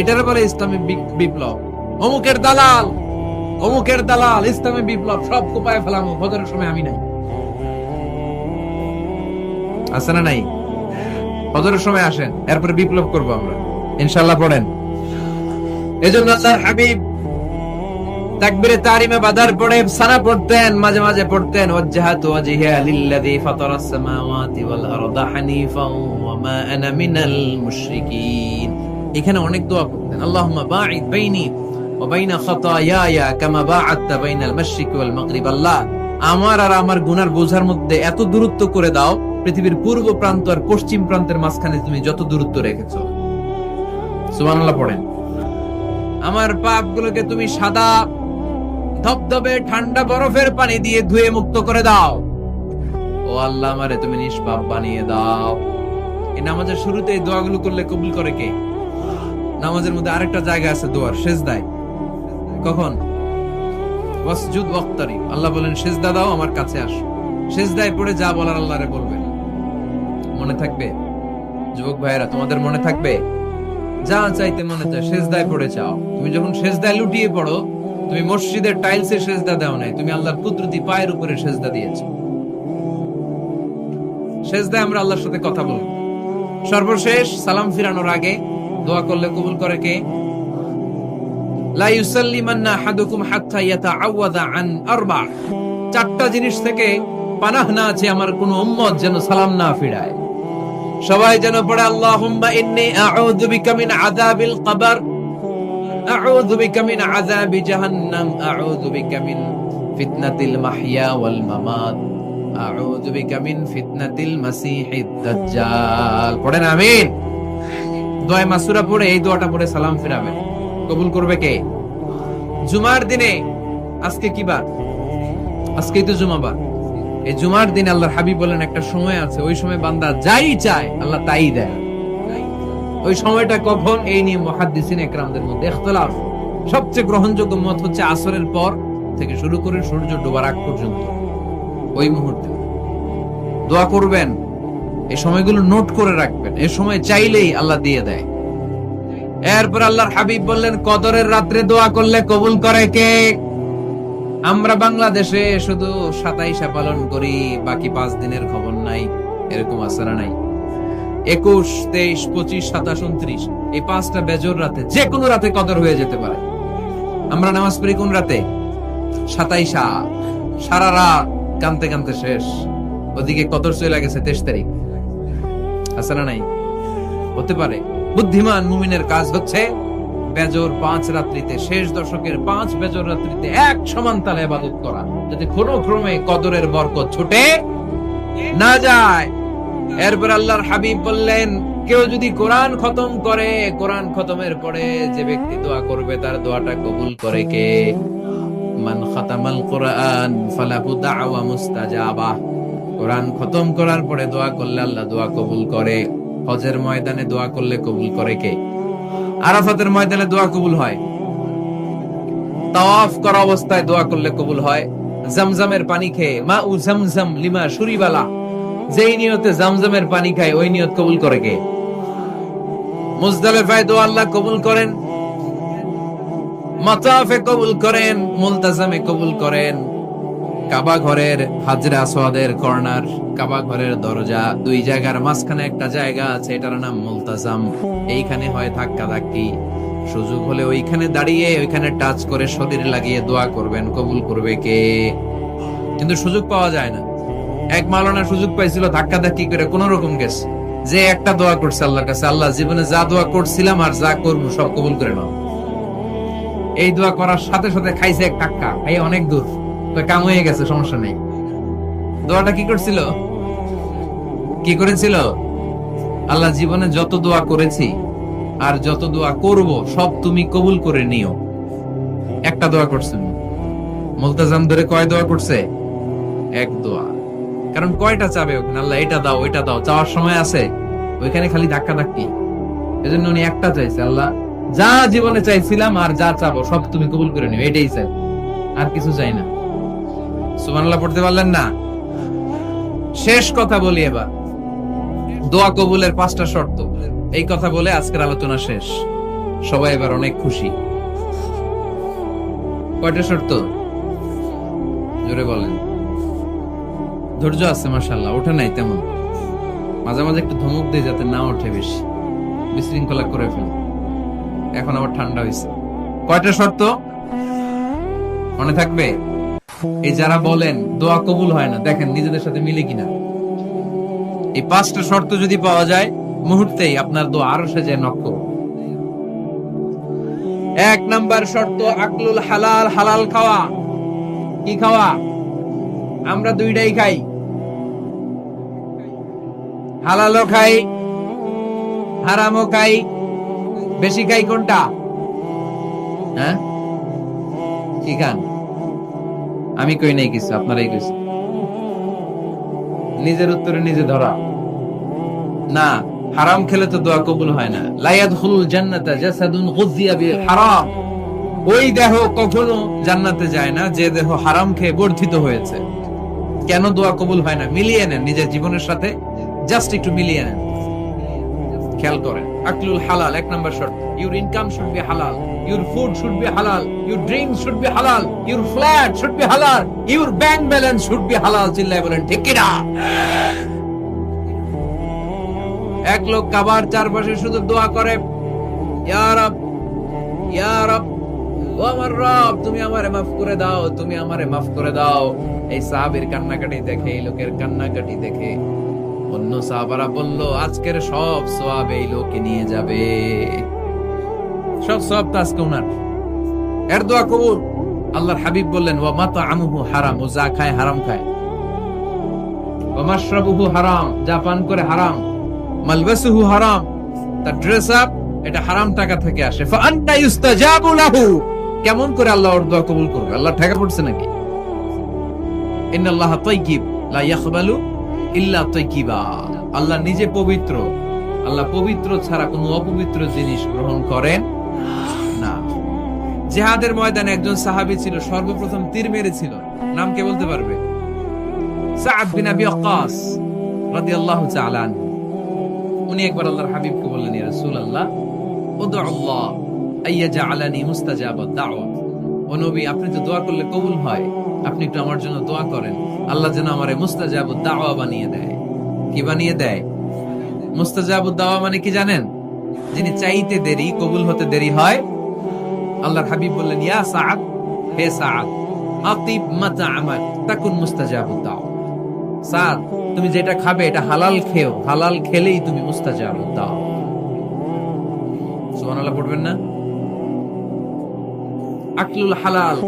এটার বলে ইসলামী বিপ্লব। অমুকের দালাল, অমুকের দালাল, ইসলামী বিপ্লব সব কোপায় ফেলাম। ফজরের সময় আমি নাই, আছে না? নাই। ফজরের সময় আসেন, এরপরে বিপ্লব করবো আমরা ইনশাআল্লাহ। পড়েন। এজন্য আল্লাহর হাবিব তাকবীরে তাহরিমে বাদার পড়ে সানা পড়তেন, মাঝে মাঝে পড়তেন ওয়াজহাতু ওয়াজহিয়া লিল্লাযী ফাতারাস সামাওয়াতি ওয়াল আরদা হানিফাও ওয়া মা আনা মিনাল মুশরিকিন। এখানে অনেক দোয়া পড়তেন। আল্লাহুম্মা বাঈদ বাইনি ওয়া বাইনা খাতায়ায়া কামা বাআদতা বাইনাল মাশরিকি ওয়াল মাগরিব। আল্লাহ, আমার আর আমার গুনার বোঝার মধ্যে এত দূরত্ব করে দাও, পৃথিবীর পূর্ব প্রান্ত আর পশ্চিম প্রান্তের মাঝখানে তুমি যত দূরত্ব রেখেছো। সুবহানাল্লাহ পড়েন। আমার পাপগুলোকে তুমি সাদা ধবধবে ঠান্ডা বরফের পানি দিয়ে ধুয়ে মুক্ত করে দাও। ও আল্লাহ, আমারে তুমি নিষ্পাপ বানিয়ে দাও। এই নামাজের শুরুতে এই দোয়াগুলো করলে কবুল করে কে? নামাজের মধ্যে আরেকটা জায়গা আছে দোয়ার, সিজদায়। কখন? ওয়াসজুদ ওয়াক্তারিব। আল্লাহ বলেন সিজদা দাও, আমার কাছে আসো। সিজদায় পড়ে যা বলার আল্লাহরে বলবেন। মনে থাকবে যুবক ভাইয়েরা? তোমাদের মনে থাকবে? যা চাইতে মনে চায় সেজদায় পড়ে চাও। তুমি যখন সেজদায় লুটিয়ে পড়ো, তুমি মসজিদের টাইলসে সেজদা দাও নাই, তুমি আল্লাহর কুদরতি পায়ের উপরে সেজদা দিয়েছো। সেজদায় আমরা আল্লাহর সাথে কথা বলবো। সর্বশেষ সালাম ফিরানোর আগে দোয়া করলে কবুল করে কে? লা ইউসাল্লিমান্না আহাদুকুম হাত্তা ইয়াতাআওয়াযা আন আরবা। চারটা জিনিস থেকে পানাহ না আছে আমার কোন উম্মত যেন সালাম না ফিরায়। সবাই যেন পড়ে আল্লাহুম্মা ইন্নী আউযু বিকা মিন আযাবিল কবর, আউযু বিকা মিন আযাবি জাহান্নাম, আউযু বিকা মিন ফিতনাতিল মাহইয়া ওয়াল মামাত, আউযু বিকা মিন ফিতনাতিল মাসিহিদ দাজ্জাল। পড়েন আমিন। দোয়া মাসুরা পড়ে এই দোয়াটা পড়ে সালাম ফিরাবেন। কবুল করবে কে? জুমার দিনে, আজকে কি বার? আজকেই তো জুমাবার। এই জুমার দিনে আল্লাহর হাবিব বলেন একটা সময় আছে, ওই সময় বান্দা যাই চায় আল্লাহ তাই দেয়। ওই সময়টা কখন? এই নিয়ে মুহাদ্দিসিন ইকরামদের মধ্যে ইখতিলাফ। সবচেয়ে গ্রহণযোগ্য মত হচ্ছে আসরের পর থেকে শুরু করে সূর্য ডোবার আগ পর্যন্ত ওই মুহূর্তে দোয়া করবেন। এই সময়গুলো নোট করে রাখবেন, এই সময় চাইলেই আল্লাহ দিয়ে দেয়। এরপর আল্লাহর হাবিব বললেন কদরের রাত্রে দোয়া করলে কবুল করে কে? আমরা বাংলাদেশে শুধু 27 পালন করি, বাকি 5 দিনের খবর নাই। এরকম আসরা নাই? 21, 23, 25, 27, 29 এই 5টা বেজর রাতে, যে কোনো রাতে কদর হয়ে যেতে পারে। আমরা নামাজ পড়ি কোন রাতে? 27। সারা রাত কানতে কানতে শেষ, ওদিকে কদর চলে গেছে 23 তারিখ। আসরা নাই? হতে পারে। বুদ্ধিমান মুমিনের কাজ হচ্ছে বেজর 5 রাত্রিতে, শেষ দশকের 5 বেজর রাত্রিতে এক সমান তালে ইবাদত করা, যাতে কোনো ক্রমে কদরের বরকত ছুটে না যায়। এরপর আল্লাহর হাবিব বললেন কেউ যদি কোরআন খতম করে, কোরআন খতমের পরে যে ব্যক্তি দোয়া করবে তার দোয়াটা কবুল করে কে? মান খাতামাল কোরআন ফালাহু দাওয়া মুস্তাজাবা। কোরআন খতম করার পরে দোয়া করলে আল্লাহ দোয়া কবুল করে। হজের ময়দানে দোয়া করলে কবুল করে কে? আরাফাতের ময়দানে দোয়া কবুল হয়। তাওয়াফ করা অবস্থায় দোয়া করলে কবুল হয়। জামজামের পানি খেয়ে, মা উ জামজাম লিমা শুরিবালা, যেই নিয়তে জামজামের পানি খায় ওই নিয়ত কবুল করে কে? মুজদালিফায় দোয়া আল্লাহ কবুল করেন, মাতাফে কবুল করেন, মুলতাজামে কবুল করেন। কাবা ঘরের হাজরে আসওয়াদের কর্নার, কাবা ঘরের দরজা, 2 জায়গার মাঝখানে একটা জায়গা আছে, এটার নাম মুলতাজাম। এইখানে হয় ধাক্কা ধাক্কি। সুযোগ হলে ওইখানে দাঁড়িয়ে ওইখানে টাচ করে শরীরে লাগিয়ে দোয়া করবেন, কবুল করবে কে? কিন্তু সুযোগ পাওয়া যায় না। এক মাওলানা সুযোগ পাইছিল, ধাক্কা ধাক্কি করে কোন রকম গেছে, যে একটা দোয়া করছে আল্লাহর কাছে, আল্লাহ জীবনে যা দোয়া করছিলাম আর যা করবো সব কবুল করে নাও। এই দোয়া করার সাথে সাথে খাইছে এক টাক্কা, এই অনেক দূর, তো কাম হয়ে গেছে, সমস্যা নেই। দোয়াটা কি করছিল? কি করেছিল? আল্লাহ জীবনে যত দোয়া করেছি আর যত দোয়া করব সব তুমি কবুল করে নিও। একটা দোয়া করছেন। মুলতাজাম ধরে কয় দোয়া করছে? এক দোয়া। কারণ কয়টা চাবে ওখানে? আল্লাহ এটা দাও ওইটা দাও, চাওয়ার সময় আছে? ওইখানে খালি ধাক্কা ধাক্কি। এজন্য উনি একটা চাইছে, আল্লাহ যা জীবনে চাইছিলাম আর যা চাবো সব তুমি কবুল করে নিও, এটাই চাই, আর কিছু চাই না। সুবহানাল্লাহ পড়তে পারলেন না? শেষ কথা বলি এবার, দোয়া কবুলের 5টা শর্ত। এই কথা বলে আজকের আলোচনা শেষ। সবাই এবার অনেক খুশি। কয়টা শর্ত? জোরে বলেন। ধৈর্য আছে মাশাআল্লাহ, ওঠে নাই তেমন, মাঝে মাঝে একটু ধমক দিয়ে যাতে না ওঠে, বেশি বিশৃঙ্খলা করে ফেলে। এখন আবার ঠান্ডা হয়েছে। কয়টা শর্ত মনে থাকবে? এই যারা বলেন দোয়া কবুল হয় না, দেখেন নিজেদের সাথে মিলে কিনা। এই 5টা শর্ত যদি পাওয়া যায়, মুহূর্তেই আপনার দোয়া আরো সেজে নক্ষ। 1 নাম্বার শর্ত আকলুল হালাল, হালাল খাওয়া। কি খাওয়া? আমরা 2টাই খাই, হালালও খাই হারামও খাই। বেশি খাই কোনটা? হ্যাঁ, কি খান? আমি কই নাই কিছু, আপনারাই কইছেন। নিজের উত্তরে নিজে ধরা না। হারাম খেলে তো দোয়া কবুল হয় না। লা ইয়াদখুলুল জান্নাতা জাসাদুন গুযিয়া বিল হারাম। ওই দেহ কখনো জান্নাতে যায় না যে দেহ হারাম খেয়ে বর্ধিত হয়েছে। কেন দোয়া কবুল হয় না? মিলিয়ে নেন নিজের জীবনের সাথে, জাস্ট একটু মিলিয়ে নেন। খেয়াল করেন, আকলুল হালাল এক নাম্বার শর্ত। ইউর ইনকাম শুড বি হালাল, ইউর ফুড শুড বি হালাল, ইউর ড্রিঙ্ক শুড বি হালাল, ইউর ফ্ল্যাট শুড বি হালাল, your bank balance should be হালাল। চিল্লায় বলেন ঠিক কিনা? এক লোক কাবার চারপাশে শুধু দোয়া করে, ইয়া রব, ইয়া রব, ও আমার রব, তুমি আমারে মাফ করে দাও, তুমি আমারে মাফ করে দাও। এই সাহাবীর কান্নাকাটি দেখে, এই লোকের কান্নাকাটি দেখে অন্য সাহাবারা বলল, আজকের সব সওয়াব এই লোকে নিয়ে যাবে, সব সওয়াব তো আজকে ওনার। এর দোয়া কবুল। আল্লাহর হাবিব বললেন, ওয়া মাতআমুহু হারাম, ও যা খায় হারাম খায়, ওয়া মাশরাবুহু হারাম, যা পান করে হারাম, মালবাসুহু হারাম, তার ড্রেস আপ এটা হারাম টাকা থেকে আসে। ফা আনতা ইউস্তাজাবু লাহু, কেমন করে আল্লাহ ওর দোয়া কবুল করবে? আল্লাহ ঠেকা পড়ছে নাকি? ইন্নাল্লাহা তাইয়্যিব লা ইয়াকবালু ইল্লা তাইয়্যিবা, আল্লাহ নিজে পবিত্র, আল্লাহ পবিত্র ছাড়া কোনো অপবিত্র জিনিস গ্রহণ করেন না। জিহাদের ময়দানে একজন সাহাবী ছিল, সর্বপ্রথম তীর মেরেছিল, নাম কে বলতে পারবে? সাআদ বিন আবি ওয়াক্কাস রাদিয়াল্লাহু তাআলা আনহু। উনি একবার আল্লাহর হাবিবকে বললেন, ইয়া রাসূলুল্লাহ, উদউ আল্লাহ আইয়াজআলানি মুস্তাজাবাদ দাওয়া। ও নবী, আপনি তো দোয়া করলে কবুল হয়, আপনি একটু আমার জন্য দোয়া করেন, আল্লাহ যেন আমারে মুস্তাজাবুদ দাওয়া বানিয়ে দেয়। কি বানিয়ে দেয়? মুস্তাজাবুদ দাওয়া মানে কি জানেন? যিনি চাইতে দেরি, কবুল হতে দেরি হয়। আল্লাহর হাবিব বললেন, ইয়া সাআদ, হে সাআদ, আতিব মাতআমাক তাকুন মুস্তাজাবুদ দাওয়া। সাআদ, তুমি যেটা খাবে এটা হালাল খেও, হালাল খেলেই তুমি মুস্তাজাবুদ দাওয়া। সুবহানাল্লাহ পড়বেন না? আকলুল হালাল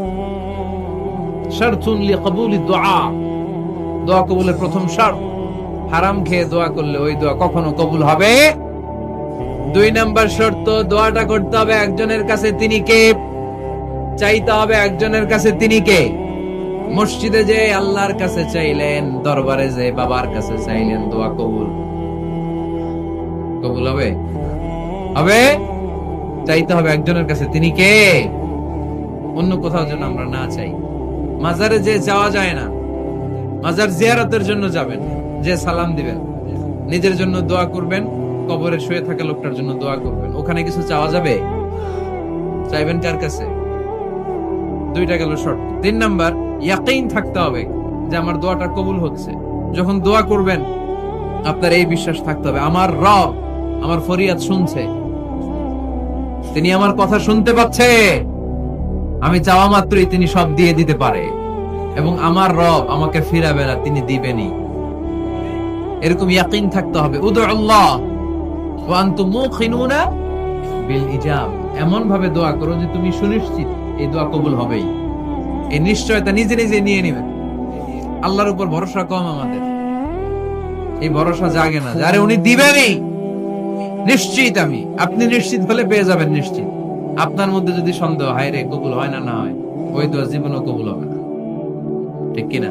শারতুন লিকবুলি দুআ, দোয়া কবুলের প্রথম শর্ত। হারাম খেয়ে দোয়া করলে ওই দোয়া কখনো কবুল হবে। দুই নাম্বার শর্ত, দোয়াটা করতে হবে একজনের কাছে, তিনি কে? চাইতে হবে একজনের কাছে, তিনি কে? মসজিদে যে আল্লাহর কাছে চাইলেন, দরবারে যে বাবার কাছে চাইলেন, দোয়া কবুল কবুল হবে? হবে। চাইতে হবে একজনের কাছে, তিনি কে? অন্য কোথাও যেন আমরা না চাই। মাজারে যে যাওয়া যায় না, মাজার জিয়ারতের জন্য যাবেন, যে সালাম দিবেন, নিজের জন্য দোয়া করবেন, কবরে শুয়ে থাকা লোকটার জন্য দোয়া করবেন। ওখানে কিছু চাওয়া যাবে? চাইবেন কার কাছে? দুইটা গেল শর্ত। তিন নাম্বার, ইয়াকিন থাকতে হবে যে আমার দোয়াটা কবুল হচ্ছে। যখন দোয়া করবেন আপনার এই বিশ্বাস থাকতে হবে, আমার রব আমার ফরিয়াদ শুনছে, তিনি আমার কথা শুনতে পাচ্ছে, আমি চাওয়া মাত্রই তিনি সব দিয়ে দিতে পারে, এবং আমার রব আমাকে ফিরাবে না, তিনি দিবেনই। এরকম ইয়াকিন থাকতে হবে। উদউ আল্লাহ ওয়া আনতুম মুকিনুনা বিল ইজাব, এমন ভাবে দোয়া করো যে তুমি সুনিশ্চিত এই দোয়া কবুল হবেই। এই নিশ্চয়তা নিজে নিজে নিয়ে নেবেন। আল্লাহর উপর ভরসা কম আমাদের, এই ভরসা জাগে না, যারে উনি দিবেনই নিশ্চিত আমি। আপনি নিশ্চিত হলে পেয়ে যাবেন নিশ্চিত। আপনার মধ্যে যদি সন্দেহ, হায় রে কবুল হয় না, না হয়, ওই দোয়া জীবনও কবুল হবে না। ঠিক কিনা?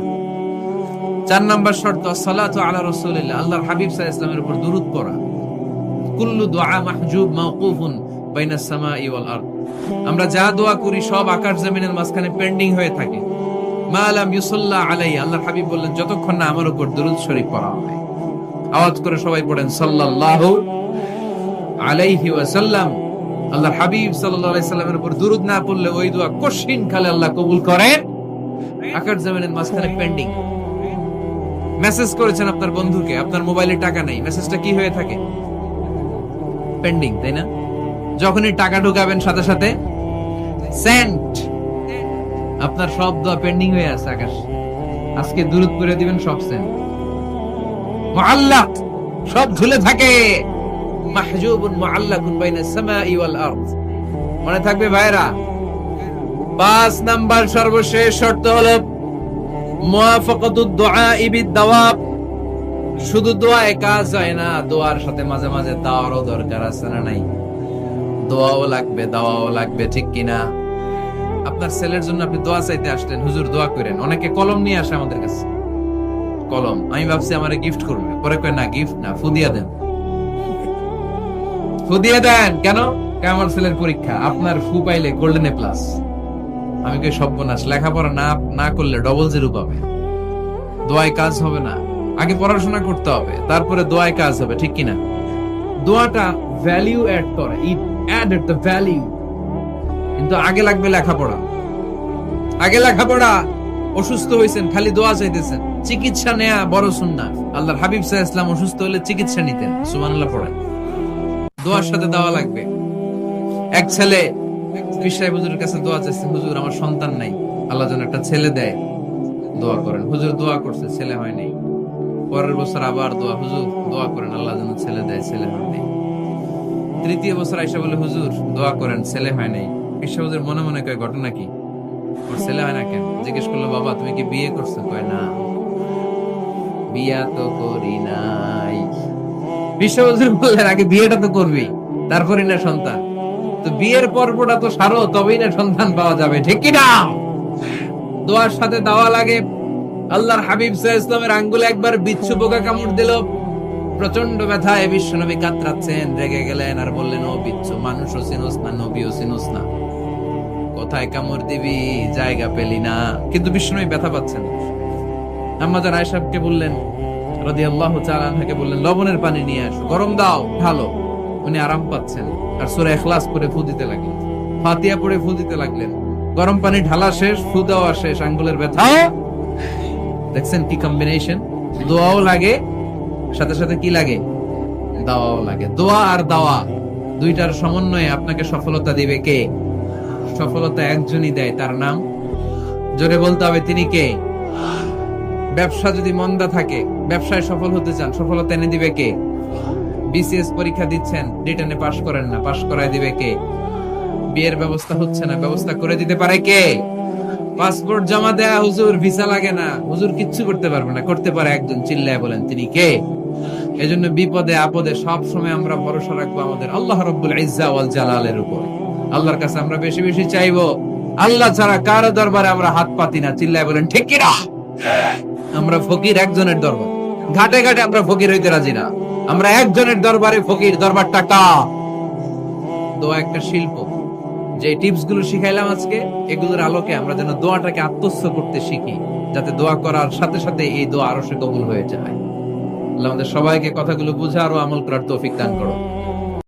চার নাম্বার শর্ত, সালাতু আলা রাসূলিল্লাহ, আল্লাহর হাবিব সাল্লাল্লাহু আলাইহি ওয়াসাল্লামের উপর দুরূদ পড়া। কুল্লু দুআ মাহজুব মাওকুফুন বাইনাস সামাই ওয়াল আরদ, আমরা যা দোয়া করি সব আকাশ জমিনের মাঝখানে পেন্ডিং হয়ে থাকে। মা লাম ইউসাল্লা আলাইহি, আল্লাহর হাবিব বললেন, যতক্ষণ না আমার উপর দুরূদ শরীফ পড়া হয়। আওয়াজ করে সবাই পড়েন, সাল্লাল্লাহু আলাইহি ওয়াসাল্লাম। আল্লাহর হাবিব সাল্লাল্লাহু আলাইহি সাল্লামের উপর দুরূদ না পড়লে ওই দোয়া কঠিন কালে আল্লাহ কবুল করেন। আকাশ জমিনের মাঝখানে পেন্ডিং। মেসেজ করেছেন আপনার বন্ধুকে, আপনার মোবাইলে টাকা নাই, মেসেজটা কি হয়ে থাকে? পেন্ডিং, তাই না? যখনই টাকা ঢুকাবেন সাথে সাথে সেন্ট, আপনার সব দোয়া পেন্ডিং হয়ে আছে আকাশ। আজকে দুরূদ পড়ে দিবেন, সব সেন্ট, মুআল্লাক, সব ঝুলে থাকে। মাহজুবুন মুআল্লাকুন বাইনাস সামাই ওয়াল আরদ, মনে থাকবে ভাইরা। 5 নাম্বার সর্বশেষ শর্ত হলো মুওয়াফাকাতুদ দুআ বিদ-দাওয়াব, শুধু দোয়ায় কাজ হয় না, দোয়ার সাথে মাঝে মাঝে দাওয়ারও দরকার আছে না নাই? দোয়াও লাগবে, দাওয়াও লাগবে, ঠিক কিনা? আপনার ছেলের জন্য আপনি দোয়া চাইতে আসলেন, হুজুর দোয়া করেন। অনেকে কলম নিয়ে আসে আমাদের কাছে, কলম। আমি ভাবছি আমারে গিফট করবে, পরে কয় না, গিফট না, ফুদিয়া দেন। ফুদিয়া দেন কেন? আমার ছেলের পরীক্ষা, আপনার ফু পাইলে গোল্ডেন এ প্লাস। আমি কই সর্বনাশ, লেখাপড়া না করলে ডবল জিরো পাবে, দোয়ায় কাজ হবে না। আগে পড়াশোনা করতে হবে, তারপরে দোয়ায় কাজ হবে, ঠিক কিনা? দোয়াটা ভ্যালিউ অ্যাড করে, ইট অ্যাডেড দ্য ভ্যালিউ। কিন্তু আগে লাগবে লেখাপড়া, আগে লেখাপড়া। অসুস্থ হয়েছেন, খালি দোয়া চাইতেছেন। চিকিৎসা নেয়া বড় সুন্নাহ। আল্লাহর হাবিব সাল্লাল্লাহু আলাইহি ওয়াসাল্লাম অসুস্থ হলে চিকিৎসা নিতেন। সুবহানাল্লাহ পড়েন। দোয়ার সাথে দেওয়া লাগবে। এক ছেলে পীর সাহেব হুজুরের কাছে দোয়া চাইছে, হুজুর আমার সন্তান নাই, আল্লাহ যেন একটা ছেলে দেয়, দোয়া করেন। হুজুর দোয়া করছে, ছেলে হয় নাই। পরের বছর আবার দোয়া, হুজুর দোয়া করেন আল্লাহ যেন ছেলে দেয়, ছেলে হয় নাই। তৃতীয় বছর আইসা বলে, হুজুর দোয়া করেন, ছেলে হয় নাই। পীর সাহেব হুজুর মনে মনে কয়, ঘটনা কি? ওর ছেলে হয় না কেন? জিজ্ঞেস করলো, বাবা তুমি কি বিয়ে করছো? কয় না, বিয়া তো করি নাই। পীর সাহেব হুজুর বললেন, আগে বিয়েটা তো করবি, তারপরই না সন্তান। তো বিয়ের পর্বটা তো সারো, তবেই না সন্তান পাওয়া যাবে, ঠিক কি না? দোয়ার সাথে দেওয়া লাগে। আল্লাহর হাবিব সাল্লাল্লাহু আলাইহি ওয়াসাল্লামের আঙ্গুলে একবার বিচ্ছু পোকা কামড় দিল। প্রচন্ড ব্যথায় বিশ্বনবী কাতরাচ্ছেন, রেগে গেলেন আর বললেন, ও বিচ্ছু, মানুষও চিনোস না, নবীও চিনোস না, কোথায় কামড় দিবি, জায়গা পেলি না। কিন্তু বিশ্বনবী ব্যথা পাচ্ছেন। আম্মাজান আয়েশাকে বললেন, রাদিয়াল্লাহু তাআলা আনহাকে বললেন, লবণের পানি নিয়ে আসো, গরম দাও, ভালো। উনি আরাম পাচ্ছেন আর সূরা ইখলাস পড়ে ফু দিতে লাগলেন, ফাতিহা পড়ে ফু দিতে লাগলেন। গরম পানি ঢালা শেষ, ফু দেওয়া শেষ, আঙ্গুলের ব্যথা। দেখছেন কি কম্বিনেশন? দোয়াও লাগে, সাথে সাথে কি লাগে? দাওয়াও লাগে। দোয়া আর দাওয়া দুইটার সমন্বয়ে আপনাকে সফলতা দিবে কে? সফলতা একজনই দেয়, তার নাম জোরে বলতে হবে, তিনি কে? ব্যবসা যদি মন্দা থাকে, ব্যবসায় সফল হতে চান, সফলতা এনে দিবে কে? বিসিএস পরীক্ষা দিচ্ছেন, রিটেনে পাশ করেন না, পাশ করায় দিবে কে? বিয়ের ব্যবস্থা হচ্ছে না, ব্যবস্থা করে দিতে পারে কে? পাসপোর্ট জমা দেয়া, হুজুর ভিসা লাগে না, হুজুর কিচ্ছু করতে পারবে না, করতে পারে একজন, চিল্লায় বলেন তিনি কে? এজন্য বিপদে আপদে সব সময় আমরা ভরসা রাখবো আমাদের আল্লাহ রাব্বুল ইজ্জা ওয়াল জালালের উপর। আল্লাহর কাছে আমরা বেশি বেশি চাইবো। আল্লাহ ছাড়া কারো দরবারে আমরা হাত পাতি না, চিল্লায় বলেন ঠিক কি না? আমরা ফকির একজনের দরবার, ঘাটে ঘাটে আমরা ফকির হইতে রাজি না, আমরা একজনের দরবারে ফকির, দরবারটা কার? দোয়া একটা শিল্প। যে টিপস গুলো শিখাইলাম আজকে, এগুলোর আলোকে আমরা যেন দোয়াটাকে আত্মস্থ করতে শিখি, যাতে দোয়া করার সাথে সাথে এই দোয়া আরো সে কবুল হয়ে যায়। আল্লাহ আমাদের সবাইকে কথাগুলো বুঝার ও আমল করার তৌফিক দান করো।